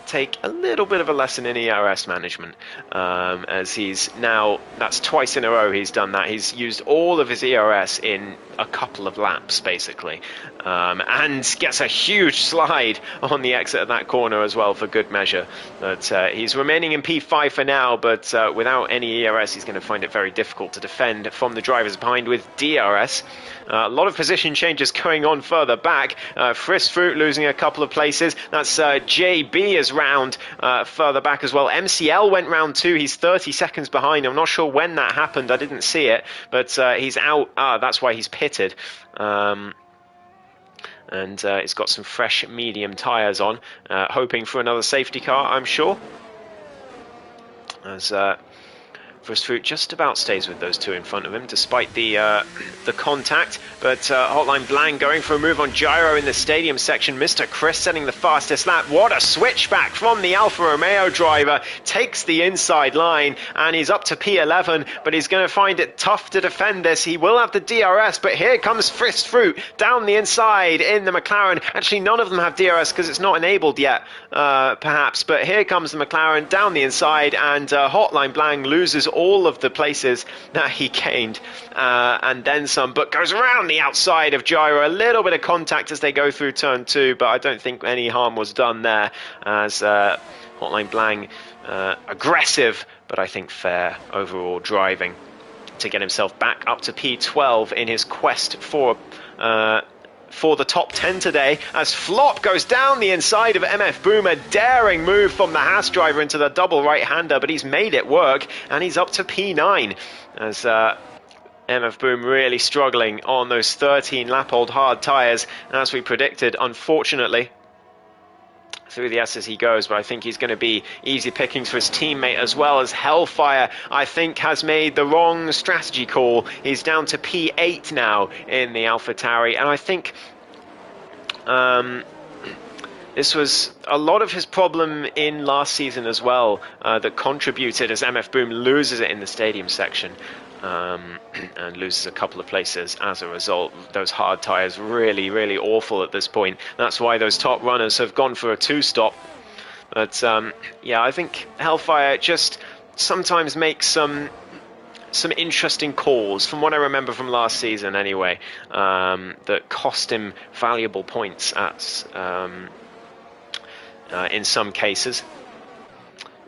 take a little bit of a lesson in ERS management, as he's now, that's twice in a row he's done that. He's used all of his ERS in a couple of laps basically, and gets a huge slide on the exit of that corner as well for good measure. But he's remaining in P5 for now, but without any ERS he's going to find it very difficult to defend from the drivers behind with DRS. A lot of position changes going on further back. Frisk Fruit losing a couple of places. That's JB is round further back as well. MCL went round 2. He's 30 seconds behind. I'm not sure when that happened. I didn't see it, but he's out. That's why he's pitted. And he's got some fresh medium tyres on, hoping for another safety car, I'm sure. As Frisk Fruit just about stays with those two in front of him, despite the contact. But Hotline Blank going for a move on Gyro in the stadium section. Mr. Chris setting the fastest lap. What a switchback from the Alfa Romeo driver. Takes the inside line, and he's up to P11, but he's going to find it tough to defend this. He will have the DRS, but here comes Frisk Fruit down the inside in the McLaren. Actually, none of them have DRS because it's not enabled yet, perhaps. But here comes the McLaren down the inside, and Hotline Blank loses all of the places that he gained, and then some, but goes around the outside of Gyro. A little bit of contact as they go through turn 2, but I don't think any harm was done there, as Hotline Blank aggressive, but I think fair overall driving to get himself back up to P12 in his quest for the top 10 today, as Flop goes down the inside of MF Boom. A daring move from the Haas driver into the double right-hander, but he's made it work, and he's up to P9 as MF Boom really struggling on those 13 lap-old hard tyres, as we predicted, unfortunately. Through the S as he goes, but I think he's going to be easy pickings for his teammate, as well as Hellfire, I think, has made the wrong strategy call. He's down to P8 now in the AlphaTauri, and I think this was a lot of his problem in last season as well, that contributed as MF Boom loses it in the stadium section. And loses a couple of places as a result. Those hard tyres really, really awful at this point. That's why those top runners have gone for a 2-stop. But yeah, I think Hellfire just sometimes makes some some interesting calls, from what I remember from last season anyway, that cost him valuable points at in some cases.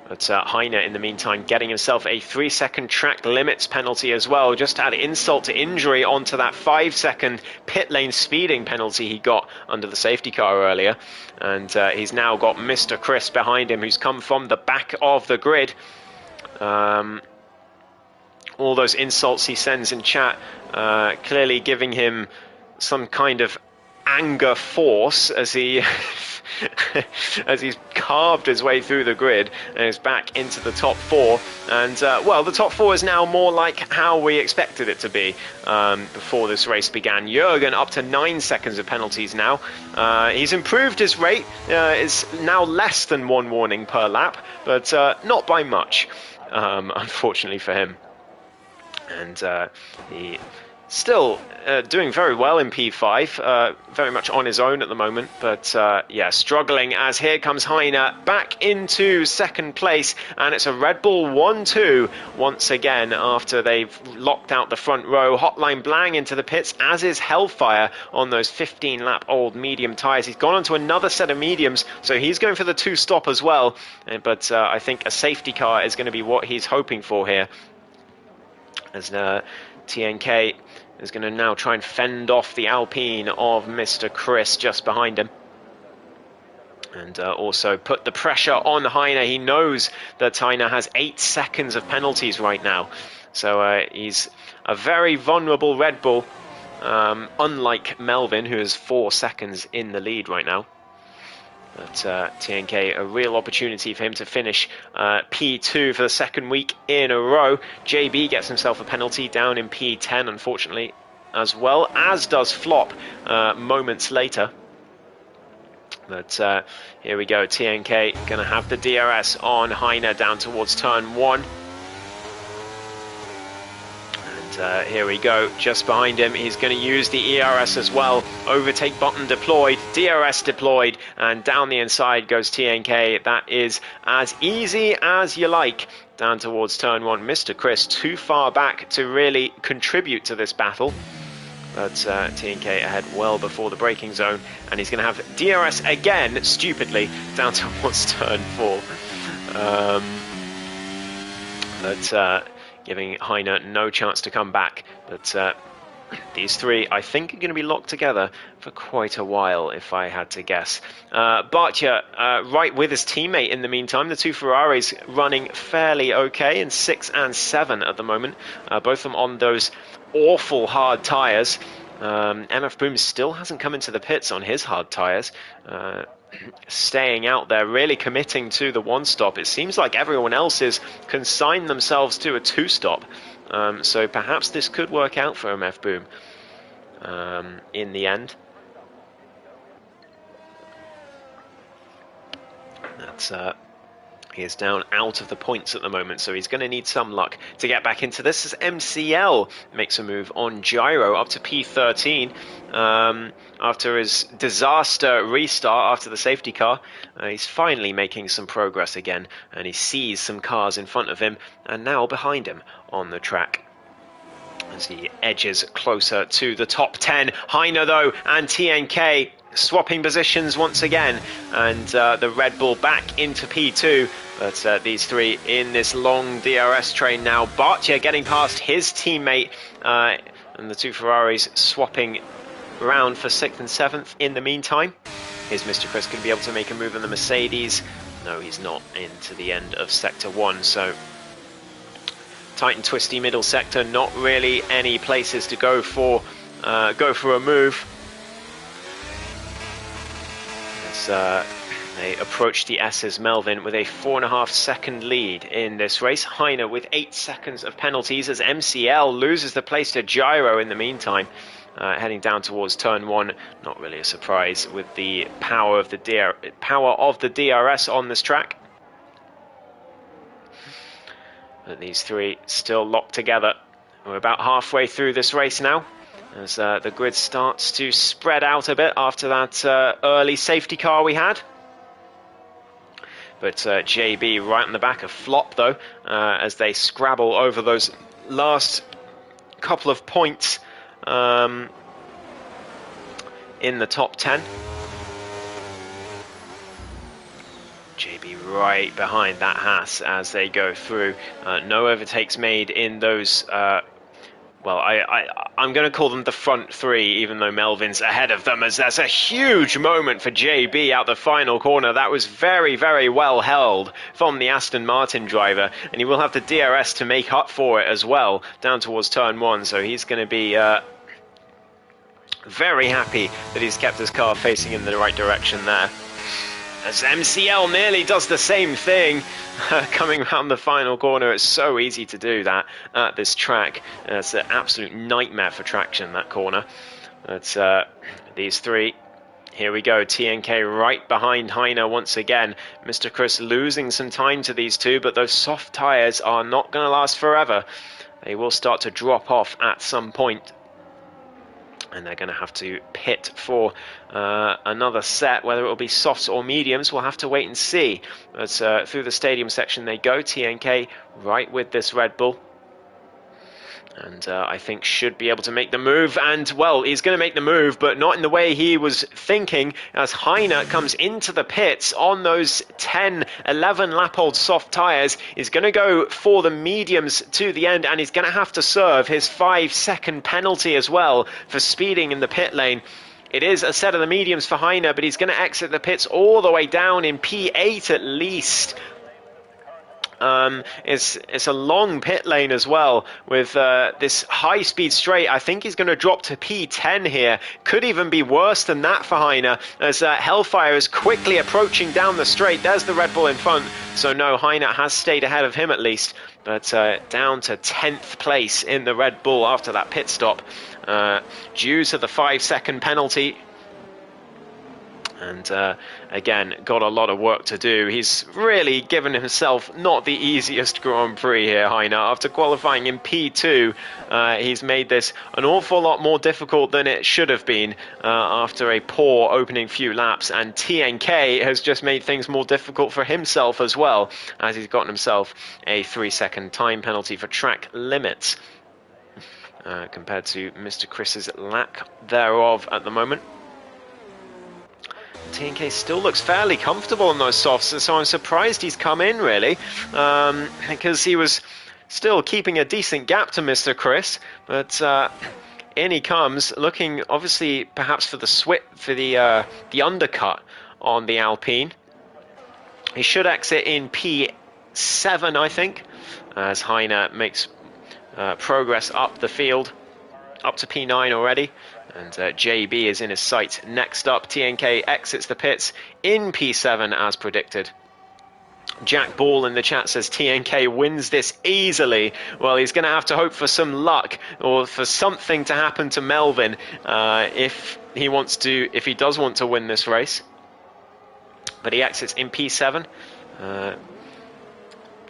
But Heine, in the meantime, getting himself a 3-second track limits penalty as well. Just add insult to injury onto that 5-second pit lane speeding penalty he got under the safety car earlier. And he's now got Mr. Chris behind him, who's come from the back of the grid. All those insults he sends in chat clearly giving him some kind of anger force as he as he's carved his way through the grid and is back into the top 4. And well, the top 4 is now more like how we expected it to be before this race began. Jürgen up to 9 seconds of penalties now. He's improved his rate. It's now less than 1 warning per lap, but not by much, unfortunately for him. And he still doing very well in P5, very much on his own at the moment, but yeah, struggling as here comes Heine back into second place, and it's a Red Bull 1-2 once again after they've locked out the front row. Hotline Blang into the pits, as is Hellfire on those 15-lap-old medium tyres. He's gone onto another set of mediums, so he's going for the 2-stop as well, but I think a safety car is going to be what he's hoping for here, as TNK is going to now try and fend off the Alpine of Mr. Chris just behind him. And also put the pressure on Heine. He knows that Heine has 8 seconds of penalties right now. So he's a very vulnerable Red Bull, unlike Melvin, who has 4 seconds in the lead right now. But TNK, a real opportunity for him to finish P2 for the second week in a row. JB gets himself a penalty down in P10, unfortunately, as well, as does Flop moments later. But here we go, TNK going to have the DRS on Heine down towards turn 1. Here we go, just behind him, he's going to use the ERS as well. Overtake button deployed, DRS deployed, and down the inside goes TNK. That is as easy as you like. Down towards turn 1, Mr. Chris too far back to really contribute to this battle. But TNK ahead well before the braking zone, and he's going to have DRS again, stupidly, down towards turn 4. Giving Heine no chance to come back. But these three, I think, are going to be locked together for quite a while, if I had to guess. Barcia right with his teammate in the meantime. The 2 Ferraris running fairly okay in 6 and 7 at the moment. Both of them on those awful hard tyres. MF Boom still hasn't come into the pits on his hard tyres. Staying out there, really committing to the 1-stop. It seems like everyone else is consigned themselves to a 2-stop. So perhaps this could work out for MF Boom in the end. That's he is down out of the points at the moment, so he's going to need some luck to get back into this, as MCL makes a move on Gyro up to P13 after his disaster restart after the safety car. He's finally making some progress again, and he sees some cars in front of him and now behind him on the track as he edges closer to the top 10. Heine, though, and TNK swapping positions once again, and the Red Bull back into P2. But these three in this long DRS train now. Barcia getting past his teammate, and the 2 Ferraris swapping around for 6th and 7th in the meantime. Is Mr. Chris going to be able to make a move on the Mercedes? No, he's not, into the end of Sector 1, so tight and twisty middle sector, not really any places to go for a move. As they approach the S's, Melvin with a 4.5-second lead in this race. Heine with 8 seconds of penalties as MCL loses the place to Gyro in the meantime. Heading down towards turn 1, not really a surprise with the power of the DRS on this track. But these three still locked together. We're about halfway through this race now, as the grid starts to spread out a bit after that early safety car we had. But JB right on the back of Flop, though, as they scrabble over those last couple of points in the top 10. JB right behind that Haas as they go through. No overtakes made in those, well, I'm going to call them the front three, even though Melvin's ahead of them, as that's a huge moment for JB out the final corner. That was very, very well held from the Aston Martin driver, and he will have the DRS to make up for it as well, down towards turn one, so he's going to be very happy that he's kept his car facing in the right direction there. As MCL nearly does the same thing, coming around the final corner. It's so easy to do that at this track. It's an absolute nightmare for traction, that corner. But these three, here we go. TNK right behind Heine once again. Mr. Chris losing some time to these two, but those soft tyres are not going to last forever. They will start to drop off at some point, and they're going to have to pit for another set. Whether it will be softs or mediums, we'll have to wait and see. But through the stadium section they go. TNK right with this Red Bull, and I think should be able to make the move. And, well, he's going to make the move, but not in the way he was thinking, as Heine comes into the pits on those 10, 11 lap-old soft tyres. He's going to go for the mediums to the end, and he's going to have to serve his 5-second penalty as well for speeding in the pit lane. It is a set of the mediums for Heine, but he's going to exit the pits all the way down in P8 at least. It's a long pit lane as well with this high-speed straight. I think he's going to drop to P10 here. Could even be worse than that for Heine, as Hellfire is quickly approaching down the straight. There's the Red Bull in front. So no, Heine has stayed ahead of him at least, but down to 10th place in the Red Bull after that pit stop, due to the 5-second penalty. And again, got a lot of work to do. He's really given himself not the easiest Grand Prix here, Heine. After qualifying in P2, he's made this an awful lot more difficult than it should have been after a poor opening few laps. And TNK has just made things more difficult for himself as well, as he's gotten himself a 3-second time penalty for track limits, compared to Mr. Chris's lack thereof at the moment. TNK still looks fairly comfortable in those softs, so I'm surprised he's come in, really, because he was still keeping a decent gap to Mr. Chris, but in he comes, looking obviously perhaps for the undercut on the Alpine. He should exit in P7, I think, as Heine makes progress up the field, up to P9 already. And JB is in his sight. Next up, TNK exits the pits in P7 as predicted. Jack Ball in the chat says TNK wins this easily. Well, he's going to have to hope for some luck or for something to happen to Melvin if he does want to win this race. But he exits in P7.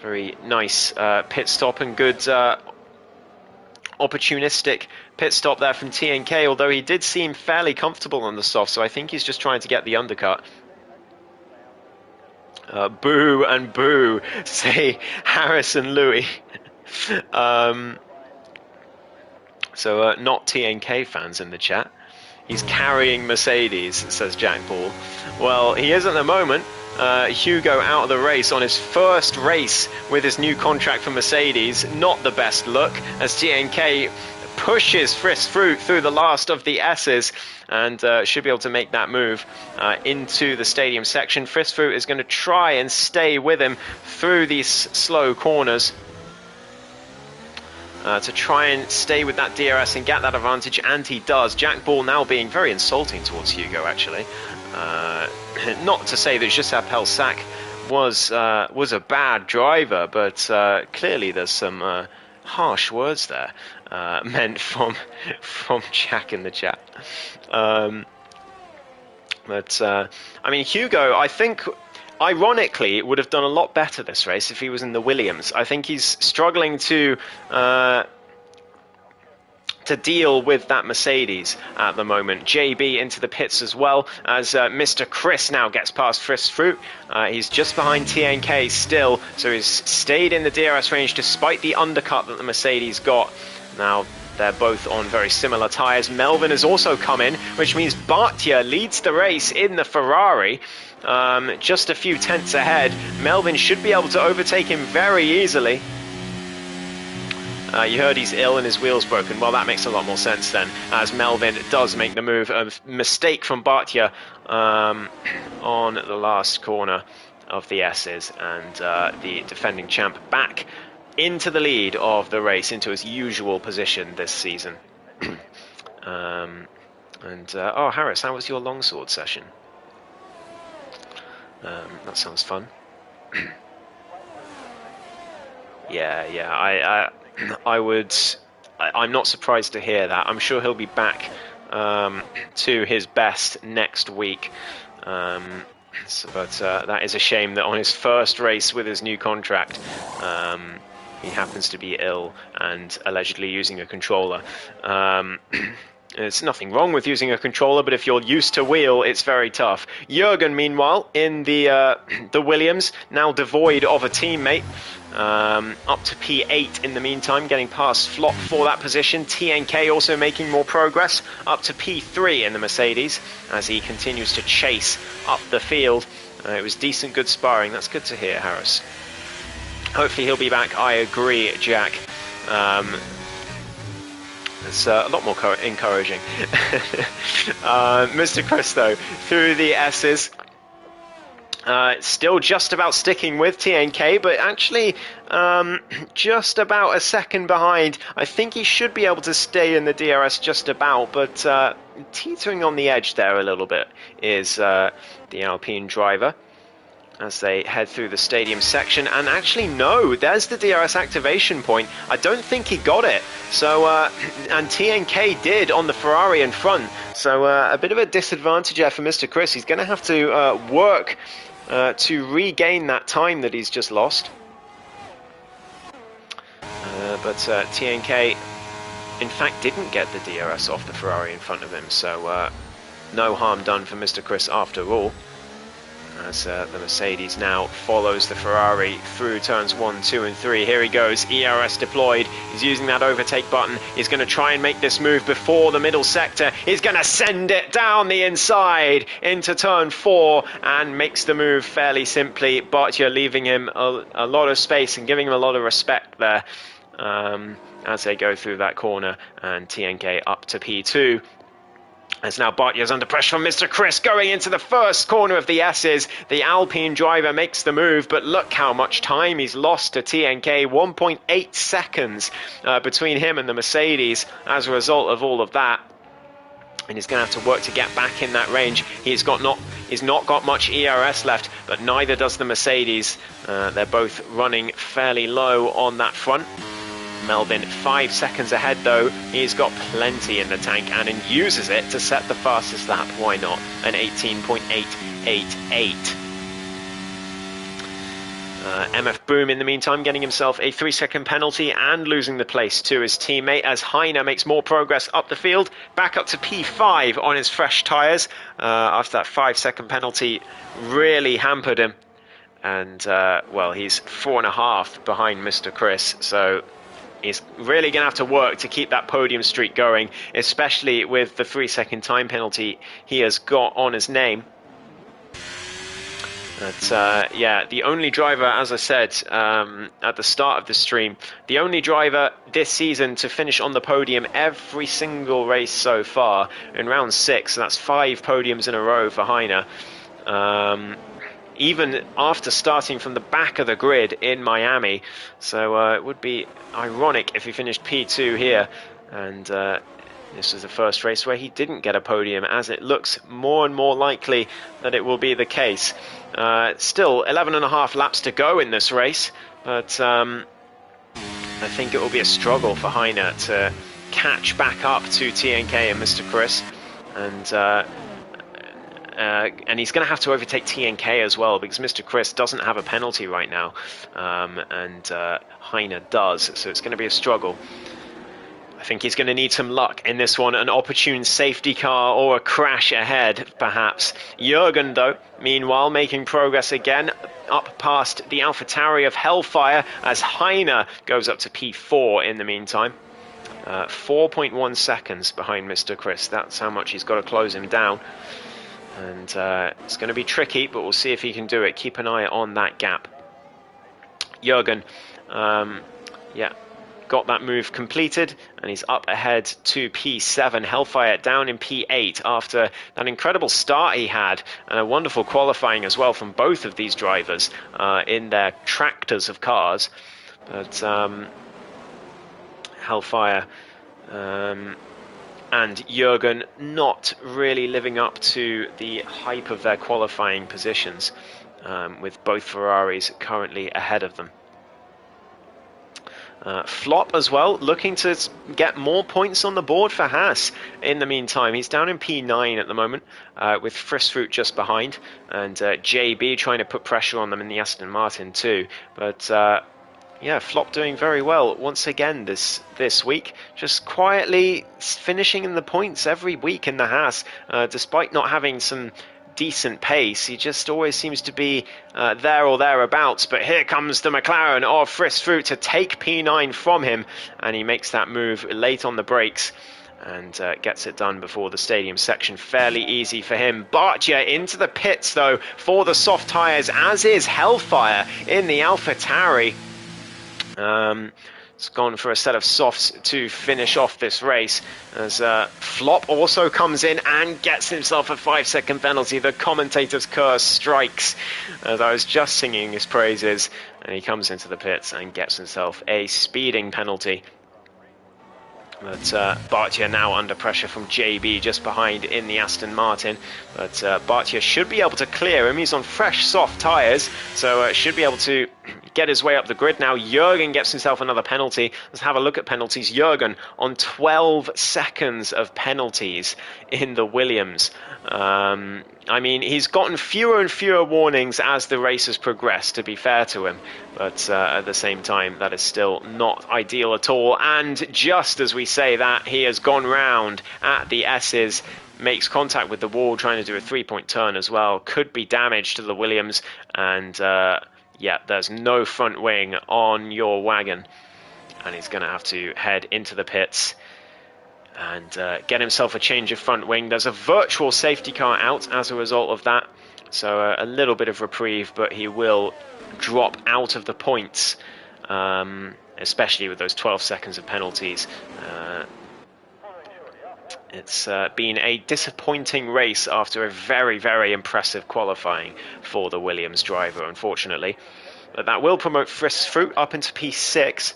Very nice pit stop and good opportunistic pit stop there from TNK, although he did seem fairly comfortable on the soft, so I think he's just trying to get the undercut. Boo and boo, say Harris and Louis. So not TNK fans in the chat. He's carrying Mercedes, says Jack Paul. Well, he is at the moment. Hugo out of the race on his first race with his new contract for Mercedes. Not the best look, as TNK pushes Frisk through the last of the S's, and should be able to make that move into the stadium section. Frisk is going to try and stay with him through these slow corners to try and stay with that DRS and get that advantage, and he does. Jack Ball now being very insulting towards Hugo, actually. Not to say that Giuseppe Pelsac was a bad driver, but clearly there's some harsh words there meant from Jack in the chat. But I mean, Hugo, I think, ironically, would have done a lot better this race if he was in the Williams. I think he's struggling to to deal with that Mercedes at the moment. JB into the pits as well, as Mr. Chris now gets past Frisk Fruit. He's just behind TNK still, so he's stayed in the DRS range despite the undercut that the Mercedes got. Now they're both on very similar tyres. Melvin has also come in, which means Bartia leads the race in the Ferrari. Just a few tenths ahead. Melvin should be able to overtake him very easily. You heard he's ill and his wheel's broken. Well, that makes a lot more sense then, as Melvin does make the move. A mistake from Bartia on the last corner of the S's, and the defending champ back into the lead of the race, into his usual position this season. Oh, Harris, how was your longsword session? That sounds fun. Yeah, I'm not surprised to hear that. I'm sure he'll be back to his best next week. But that is a shame that on his first race with his new contract, he happens to be ill and allegedly using a controller. There's nothing wrong with using a controller, but if you're used to wheel, it's very tough. Jürgen, meanwhile, in the Williams, now devoid of a teammate, up to P8 in the meantime, getting past Flop for that position. TNK also making more progress, up to P3 in the Mercedes, as he continues to chase up the field. It was decent, good sparring. That's good to hear, Harris. Hopefully he'll be back. I agree, Jack. It's a lot more encouraging. Mr. Chris, though, through the S's, still just about sticking with TNK, but actually just about a second behind. I think he should be able to stay in the DRS just about, but teetering on the edge there a little bit is the Alpine driver, as they head through the stadium section. And actually, no, there's the DRS activation point. I don't think he got it. So, and TNK did on the Ferrari in front. So a bit of a disadvantage there for Mr. Chris. He's going to have to work to regain that time that he's just lost. But TNK, in fact, didn't get the DRS off the Ferrari in front of him. So no harm done for Mr. Chris after all, as the Mercedes now follows the Ferrari through turns 1, 2 and 3. Here he goes, ERS deployed. He's using that overtake button. He's going to try and make this move before the middle sector. He's going to send it down the inside into turn 4 and makes the move fairly simply. Bartia leaving him a lot of space and giving him a lot of respect there as they go through that corner, and TNK up to P2. As now Bartia's under pressure from Mr. Chris going into the first corner of the S's. The Alpine driver makes the move, but look how much time he's lost to TNK. 1.8 seconds between him and the Mercedes as a result of all of that. And he's going to have to work to get back in that range. He's not got much ERS left, but neither does the Mercedes. They're both running fairly low on that front. Melvin 5 seconds ahead though. He's got plenty in the tank and uses it to set the fastest lap. Why not? An 18.888. MF Boom in the meantime getting himself a 3-second penalty and losing the place to his teammate, as Heine makes more progress up the field, back up to P5 on his fresh tyres after that 5-second penalty really hampered him. And well, he's 4.5 behind Mr. Chris, so he's really going to have to work to keep that podium streak going, especially with the 3-second time penalty he has got on his name. But yeah, the only driver, as I said at the start of the stream, the only driver this season to finish on the podium every single race so far in round 6. That's 5 podiums in a row for Heine. Even after starting from the back of the grid in Miami. So it would be ironic if he finished P2 here. And this was the first race where he didn't get a podium, as it looks more and more likely that it will be the case. Still 11.5 laps to go in this race, but I think it will be a struggle for Heine to catch back up to TNK and Mr. Chris. And he's going to have to overtake TNK as well, because Mr. Chris doesn't have a penalty right now, and Heine does, so it's going to be a struggle. I I think he's going to need some luck in this one, an opportune safety car or a crash ahead, perhaps. Jürgen, though, meanwhile, making progress again, up past the AlphaTauri of Hellfire, as Heine goes up to P4 in the meantime. 4.1 seconds behind Mr. Chris. That's how much he's got to close him down. And it's going to be tricky, but we'll see if he can do it. Keep an eye on that gap. Jürgen, yeah, got that move completed, and he's up ahead to P7. Hellfire down in P8 after that incredible start he had, and a wonderful qualifying as well from both of these drivers in their tractors of cars. But Hellfire and Jürgen not really living up to the hype of their qualifying positions, with both Ferraris currently ahead of them. Flop as well, looking to get more points on the board for Haas in the meantime. He's down in P9 at the moment, with Frisfruit just behind, and JB trying to put pressure on them in the Aston Martin too. But yeah, Flop doing very well once again this week, just quietly finishing in the points every week in the Haas, despite not having some decent pace. He just always seems to be there or thereabouts. But here comes the McLaren of Frisfruit to take P9 from him, and he makes that move late on the brakes and gets it done before the stadium section. Fairly easy for him. Barcia into the pits though for the soft tyres, as is Hellfire in the AlphaTauri. It's gone for a set of softs to finish off this race, as Flop also comes in and gets himself a 5-second penalty. The commentator's curse strikes, as I was just singing his praises, and he comes into the pits and gets himself a speeding penalty. But Barcia now under pressure from JB just behind in the Aston Martin. But Barcia should be able to clear him. He's on fresh soft tyres, so should be able to get his way up the grid now. Jürgen gets himself another penalty. Let's have a look at penalties. Jürgen on 12 seconds of penalties in the Williams. I mean, he's gotten fewer and fewer warnings as the race has progressed, to be fair to him. But at the same time, that is still not ideal at all. And just as we say that, he has gone round at the S's, makes contact with the wall, trying to do a 3-point turn as well. Could be damage to the Williams. And yeah, there's no front wing on your wagon. And he's going to have to head into the pits and get himself a change of front wing. There's a virtual safety car out as a result of that, so a little bit of reprieve, but he will drop out of the points, especially with those 12 seconds of penalties. It's been a disappointing race after a very, very impressive qualifying for the Williams driver, unfortunately. But that will promote Frisfruit up into P6,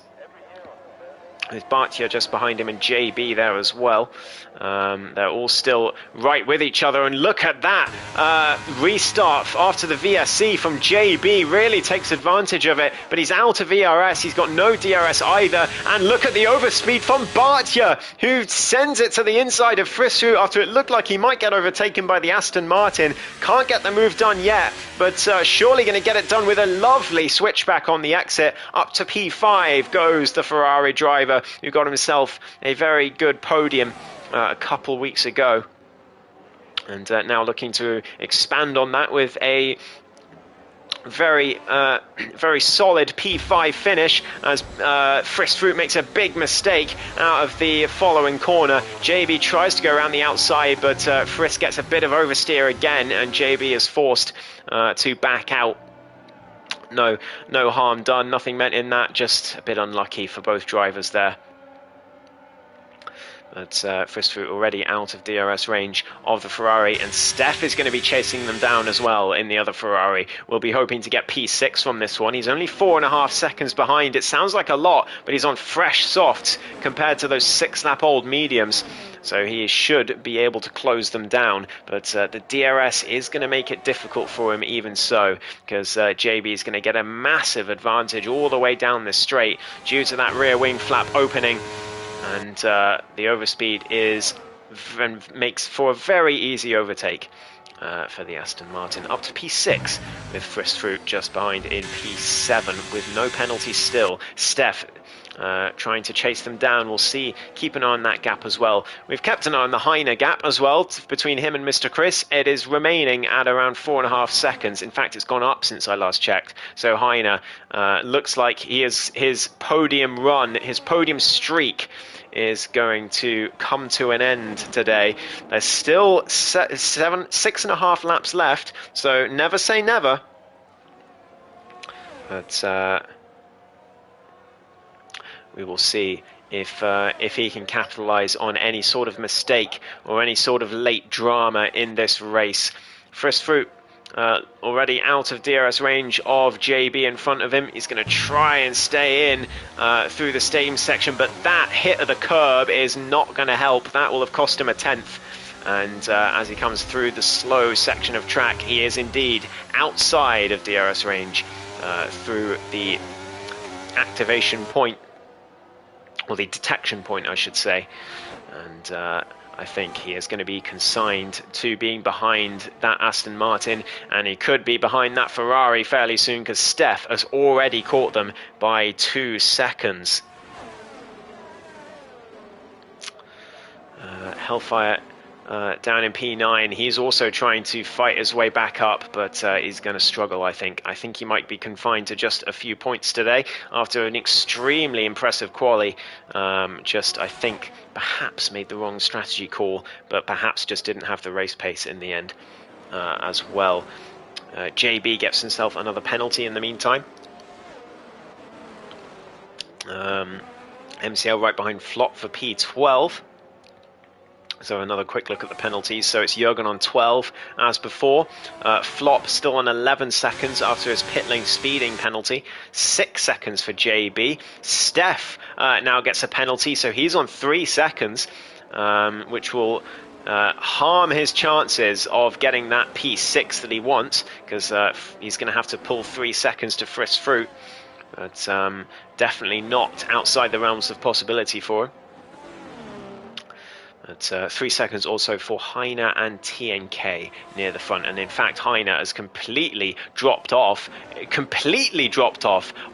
with Barcia just behind him and JB there as well. They're all still right with each other, and look at that restart after the VSC from JB. Really takes advantage of it, but he's out of ERS. He's got no DRS either, and look at the overspeed from Barcia, who sends it to the inside of Frisfruit after it looked like he might get overtaken by the Aston Martin. Can't get the move done yet, but surely going to get it done with a lovely switchback on the exit. Up to P5 goes the Ferrari driver, who got himself a very good podium a couple weeks ago, and now looking to expand on that with a very solid P5 finish, as Frisfruit makes a big mistake out of the following corner. JB tries to go around the outside, but Frisk gets a bit of oversteer again, and JB is forced to back out. No harm done, nothing meant in that, just a bit unlucky for both drivers there. But Frisfruit already out of DRS range of the Ferrari, and Steph is going to be chasing them down as well in the other Ferrari. We'll be hoping to get P6 from this one. He's only 4.5 seconds behind. It sounds like a lot, but he's on fresh softs compared to those 6-lap-old mediums, so he should be able to close them down. But the DRS is going to make it difficult for him even so, because JB is going to get a massive advantage all the way down this straight due to that rear wing flap opening. And the overspeed makes for a very easy overtake for the Aston Martin. Up to P6 with Frisfruit just behind in P7 with no penalties still. Steph trying to chase them down. We'll see, keep an eye on that gap as well. We've kept an eye on the Heine gap as well between him and Mr. Chris. It is remaining at around 4.5 seconds. In fact, it's gone up since I last checked. So Heine looks like his podium run, his podium streak is going to come to an end today. There's still 6.5 laps left, so never say never. But we will see if he can capitalize on any sort of mistake or any sort of late drama in this race. Frisk Fruit already out of DRS range of JB in front of him. He's going to try and stay in through the stadium section, but that hit of the curb is not going to help. That will have cost him a 10th. And as he comes through the slow section of track, he is indeed outside of DRS range through the activation point, or the detection point, I should say. And I think he is going to be consigned to being behind that Aston Martin, and he could be behind that Ferrari fairly soon, because Steph has already caught them by 2 seconds. Hellfire down in P9. He's also trying to fight his way back up, but he's going to struggle, I think. I think he might be confined to just a few points today after an extremely impressive quali. I think, perhaps made the wrong strategy call, but perhaps just didn't have the race pace in the end as well. JB gets himself another penalty in the meantime. MCL right behind Flop for P12. So another quick look at the penalties. So it's Jürgen on 12 as before. Flop still on 11 seconds after his pit lane speeding penalty. 6 seconds for JB. Steph now gets a penalty, so he's on 3 seconds, which will harm his chances of getting that P6 that he wants, because he's going to have to pull 3 seconds to Frisk Fruit. But definitely not outside the realms of possibility for him. At 3 seconds also for Heine and TNK near the front. And in fact, Heine has completely dropped off.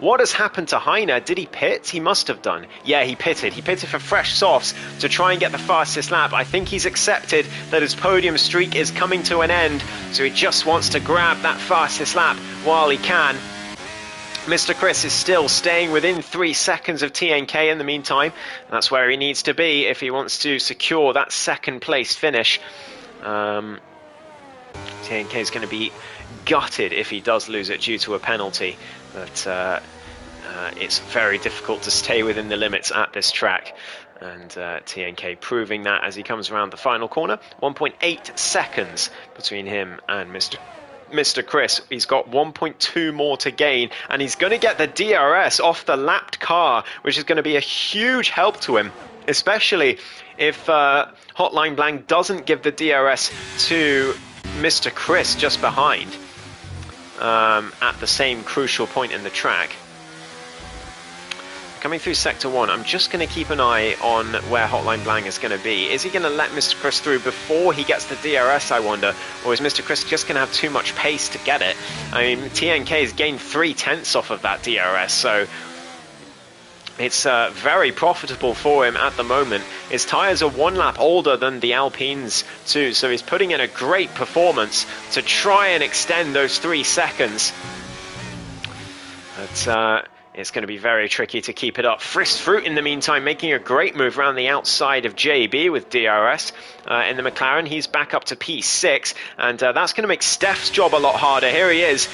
What has happened to Heine? Did he pit? He must have done. Yeah, he pitted. He pitted for fresh softs to try and get the fastest lap. I think he's accepted that his podium streak is coming to an end, so he just wants to grab that fastest lap while he can. Mr. Chris is still staying within 3 seconds of TNK in the meantime. That's where he needs to be if he wants to secure that second place finish. TNK is going to be gutted if he does lose it due to a penalty. But it's very difficult to stay within the limits at this track. And TNK proving that as he comes around the final corner. 1.8 seconds between him and Mr. Chris. He's got 1.2 more to gain, and he's going to get the DRS off the lapped car, which is going to be a huge help to him, especially if Hotline Blank doesn't give the DRS to Mr. Chris just behind at the same crucial point in the track. Coming through Sector 1, I'm just going to keep an eye on where Hotline Blank is going to be. Is he going to let Mr. Chris through before he gets the DRS, I wonder? Or is Mr. Chris just going to have too much pace to get it? I mean, TNK has gained 3/10 off of that DRS, so it's very profitable for him at the moment. His tyres are 1 lap older than the Alpines too, so he's putting in a great performance to try and extend those 3 seconds. But it's going to be very tricky to keep it up. Frisk Fruit, in the meantime, making a great move around the outside of JB with DRS. In the McLaren, he's back up to P6, and that's going to make Steph's job a lot harder. Here he is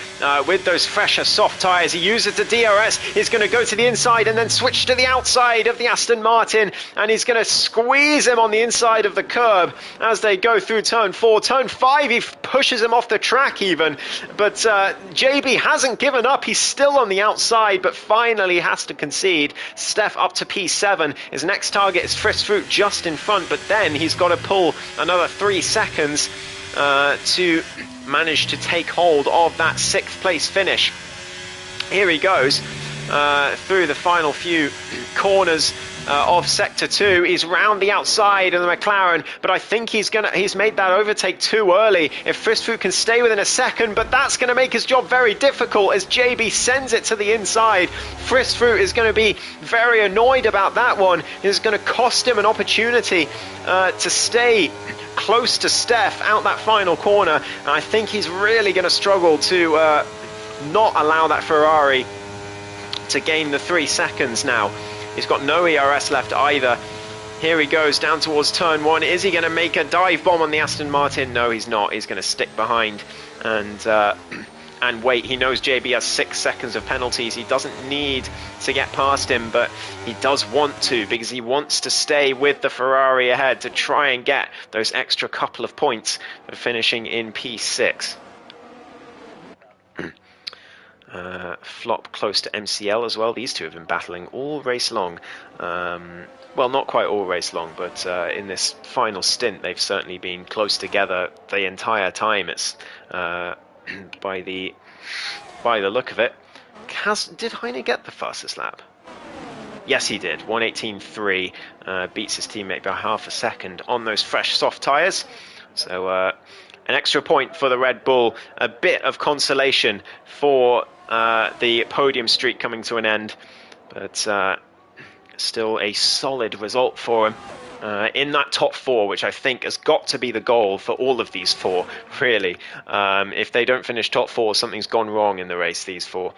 with those fresher soft tyres. He uses the DRS. He's going to go to the inside and then switch to the outside of the Aston Martin, and he's going to squeeze him on the inside of the curb as they go through Turn 4. Turn 5, he pushes him off the track even, but JB hasn't given up. He's still on the outside, but finally has to concede. Steph up to P7. His next target is Frisk Fruit just in front, but then he's got to pull another 3 seconds to manage to take hold of that 6th place finish. Here he goes through the final few corners of Sector 2. He's round the outside of the McLaren, but I think he's made that overtake too early. If Fristfoot can stay within a second, but that's going to make his job very difficult as JB sends it to the inside. Fristfoot is going to be very annoyed about that one. It's going to cost him an opportunity to stay close to Steph out that final corner, and I think he's really going to struggle to not allow that Ferrari to gain the 3 seconds now. He's got no ERS left either. Here he goes down towards turn 1. Is he going to make a dive bomb on the Aston Martin? No, he's not. He's going to stick behind and wait. He knows JB has 6 seconds of penalties. He doesn't need to get past him, but he does want to, because he wants to stay with the Ferrari ahead to try and get those extra couple of points for finishing in P6. Flop close to MCL as well. These two have been battling all race long. Well, not quite all race long, but in this final stint, they've certainly been close together the entire time. It's by the look of it. Did Heine get the fastest lap? Yes, he did. 1:18.3, beats his teammate by half a second on those fresh soft tyres. So an extra point for the Red Bull, a bit of consolation for the podium streak coming to an end, but still a solid result for him in that top 4, which I think has got to be the goal for all of these 4, really. If they don't finish top 4, something's gone wrong in the race, these 4,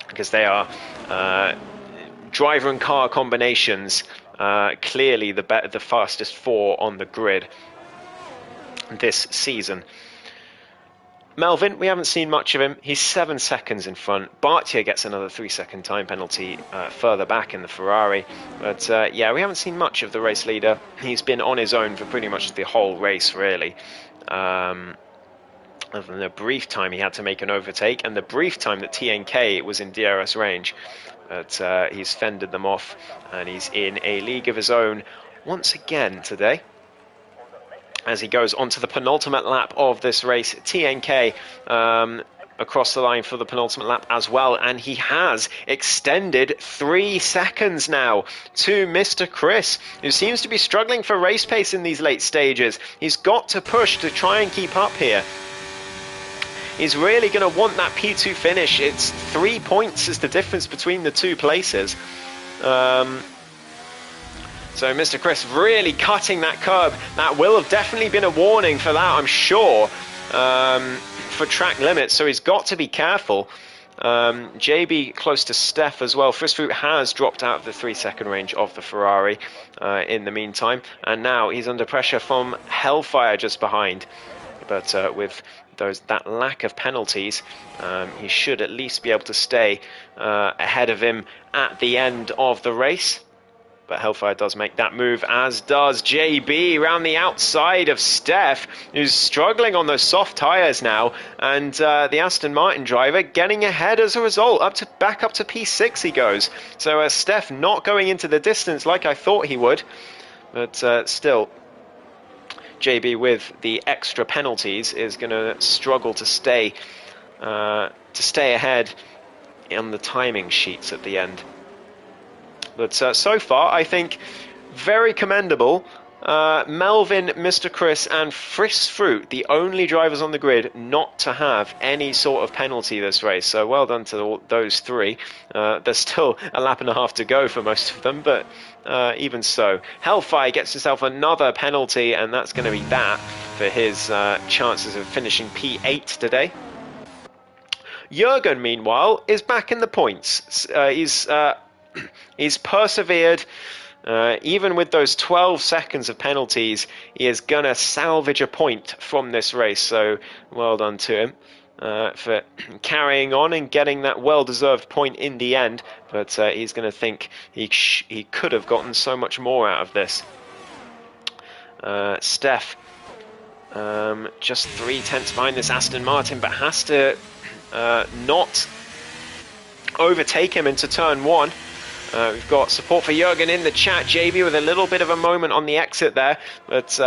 because they are driver and car combinations, clearly the fastest 4 on the grid this season. Melvin, we haven't seen much of him. He's 7 seconds in front. Bartier gets another 3-second time penalty further back in the Ferrari. But yeah, we haven't seen much of the race leader. He's been on his own for pretty much the whole race, really. Other than a brief time he had to make an overtake, and the brief time that TNK was in DRS range. But he's fended them off, and he's in a league of his own once again today. As he goes onto the penultimate lap of this race, TNK across the line for the penultimate lap as well, and he has extended 3 seconds now to Mr. Chris, who seems to be struggling for race pace in these late stages. He's got to push to try and keep up here. He's really going to want that P2 finish. It's 3 points is the difference between the 2 places. So Mr. Chris really cutting that curb. That will have definitely been a warning for that, I'm sure, for track limits. So he's got to be careful. JB close to Steph as well. Fristfoot has dropped out of the 3-second range of the Ferrari in the meantime. And now he's under pressure from Hellfire just behind. But with that lack of penalties, he should at least be able to stay ahead of him at the end of the race. But Hellfire does make that move, as does JB around the outside of Steph, who's struggling on those soft tyres now. And the Aston Martin driver getting ahead as a result. Back up to P6 he goes. So Steph not going into the distance like I thought he would. But still, JB with the extra penalties is going to struggle to stay ahead on the timing sheets at the end. But so far, I think, very commendable. Melvin, Mr. Chris and Fristfoot, the only drivers on the grid not to have any sort of penalty this race. So well done to those 3. There's still a lap and a half to go for most of them, but even so. Hellfire gets himself another penalty, and that's going to be that for his chances of finishing P8 today. Jürgen, meanwhile, is back in the points. He's persevered. Even with those 12 seconds of penalties, he is going to salvage a point from this race. So well done to him for carrying on and getting that well-deserved point in the end. But he's going to think he could have gotten so much more out of this. Steph, just 0.3 behind this Aston Martin, but has to not overtake him into turn 1. We've got support for Jürgen in the chat. JB with a little bit of a moment on the exit there, but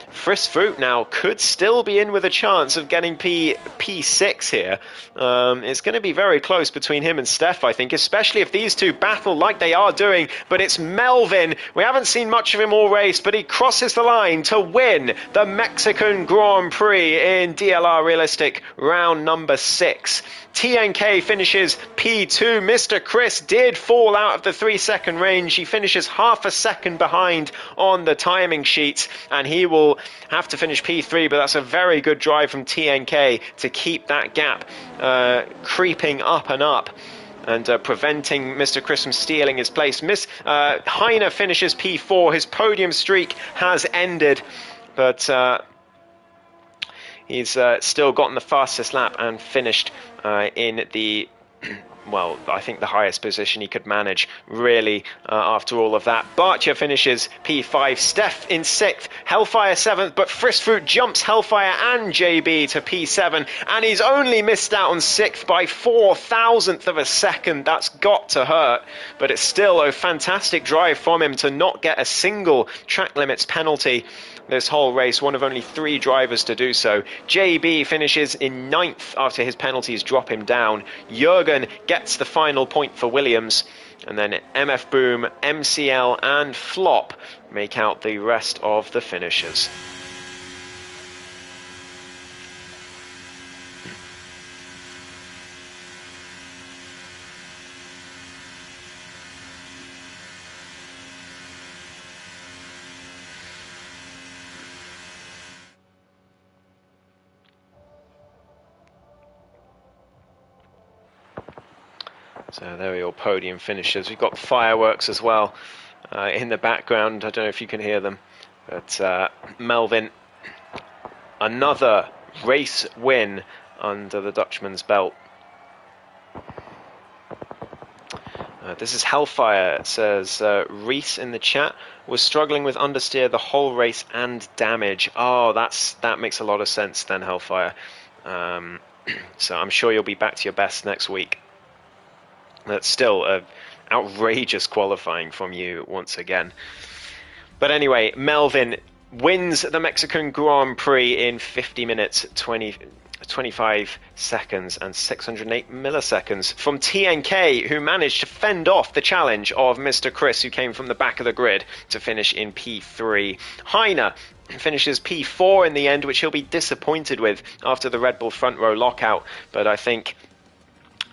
Frisk Fruit now could still be in with a chance of getting P6 here. It's going to be very close between him and Steph, I think, especially if these two battle like they are doing. But it's Melvin. We haven't seen much of him all race, but he crosses the line to win the Mexican Grand Prix in DLR Realistic round number 6. TNK finishes P2. Mr. Chris did fall out of the 3-second range. He finishes half a second behind on the timing sheet, and he will have to finish P3, but that's a very good drive from TNK to keep that gap creeping up and up and preventing Mr. Chris from stealing his place. Heine finishes P4. His podium streak has ended, but he's still gotten the fastest lap and finished in the, well, I think the highest position he could manage, really, after all of that. Barcia finishes P5, Steph in 6th, Hellfire 7th, but Frisk Fruit jumps Hellfire and JB to P7, and he's only missed out on 6th by 4,000th of a second. That's got to hurt, but it's still a fantastic drive from him to not get a single track limits penalty this whole race, one of only 3 drivers to do so. JB finishes in 9th after his penalties drop him down. Jürgen gets the final point for Williams, and then MF Boom, MCL and Flop make out the rest of the finishers. So there are your podium finishers. We've got fireworks as well in the background. I don't know if you can hear them. But Melvin, another race win under the Dutchman's belt. This is Hellfire. It says Reese in the chat was struggling with understeer the whole race and damage. Oh, that makes a lot of sense then, Hellfire. So I'm sure you'll be back to your best next week. That's still outrageous qualifying from you once again. But anyway, Melvin wins the Mexican Grand Prix in 50 minutes, 25 seconds and 608 milliseconds from TNK, who managed to fend off the challenge of Mr. Chris, who came from the back of the grid to finish in P3. Heine finishes P4 in the end, which he'll be disappointed with after the Red Bull front row lockout, but I think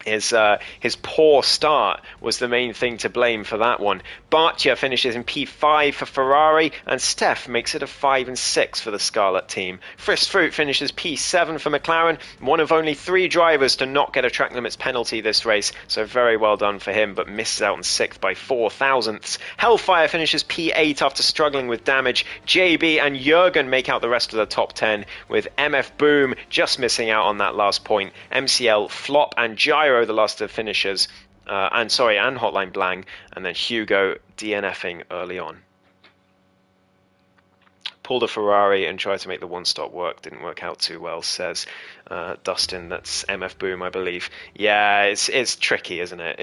his poor start was the main thing to blame for that one. Barcia finishes in P5 for Ferrari, and Steph makes it a 5 and 6 for the Scarlet team. Frisk Fruit finishes P7 for McLaren, one of only 3 drivers to not get a track limits penalty this race, so very well done for him, but misses out on 6th by 4,000ths. Hellfire finishes P8 after struggling with damage. JB and Jürgen make out the rest of the top 10, with MF Boom just missing out on that last point. MCL, Flop and Gyro the last of the finishers, and Hotline Blang, and then Hugo DNFing early on. Pulled a Ferrari and tried to make the one-stop work. Didn't work out too well, says Dustin. That's MF Boom, I believe. Yeah, it's tricky, isn't it?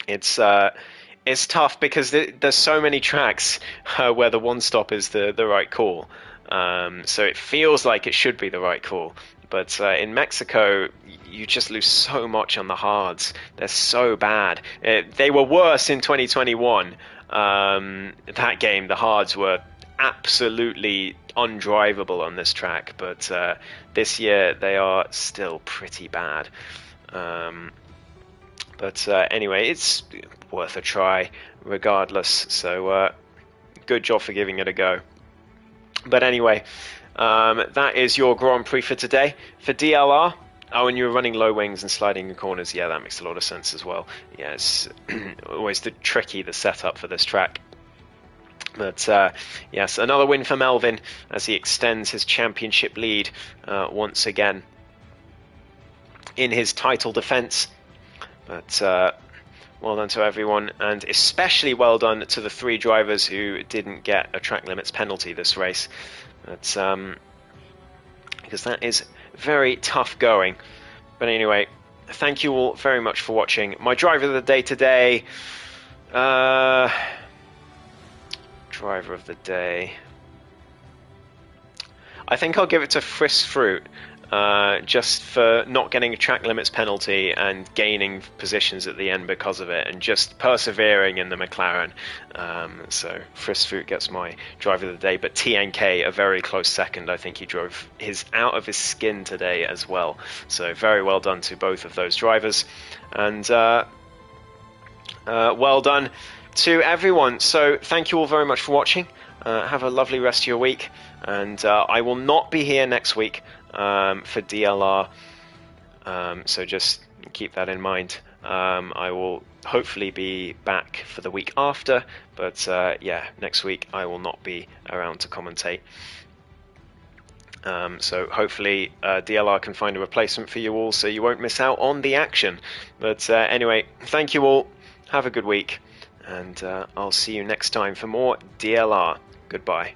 It's tough because there's so many tracks where the one-stop is the right call. So it feels like it should be the right call. But in Mexico, you just lose so much on the hards. They're so bad. They were worse in 2021. That game, the hards were absolutely undrivable on this track. But this year, they are still pretty bad. But anyway, it's worth a try regardless. So good job for giving it a go. But anyway, that is your Grand Prix for today. For DLR, oh, and you were running low wings and sliding in corners. Yeah, that makes a lot of sense as well. Yeah, it's always the setup for this track. But yes, another win for Melvin as he extends his championship lead once again in his title defense. But well done to everyone, and especially well done to the 3 drivers who didn't get a track limits penalty this race. But, because that is very tough going. But anyway, thank you all very much for watching. My driver of the day today, driver of the day, I think I'll give it to Frisk Fruit, just for not getting a track limits penalty and gaining positions at the end because of it, and just persevering in the McLaren. So Frisk Fruit gets my driver of the day, but TNK a very close second. I think he drove his out of his skin today as well. So very well done to both of those drivers, and well done to everyone. So thank you all very much for watching. Have a lovely rest of your week, and I will not be here next week for DLR, so just keep that in mind. I will hopefully be back for the week after, but yeah, next week I will not be around to commentate. So hopefully DLR can find a replacement for you all so you won't miss out on the action. But anyway, thank you all, have a good week, and I'll see you next time for more DLR. Goodbye.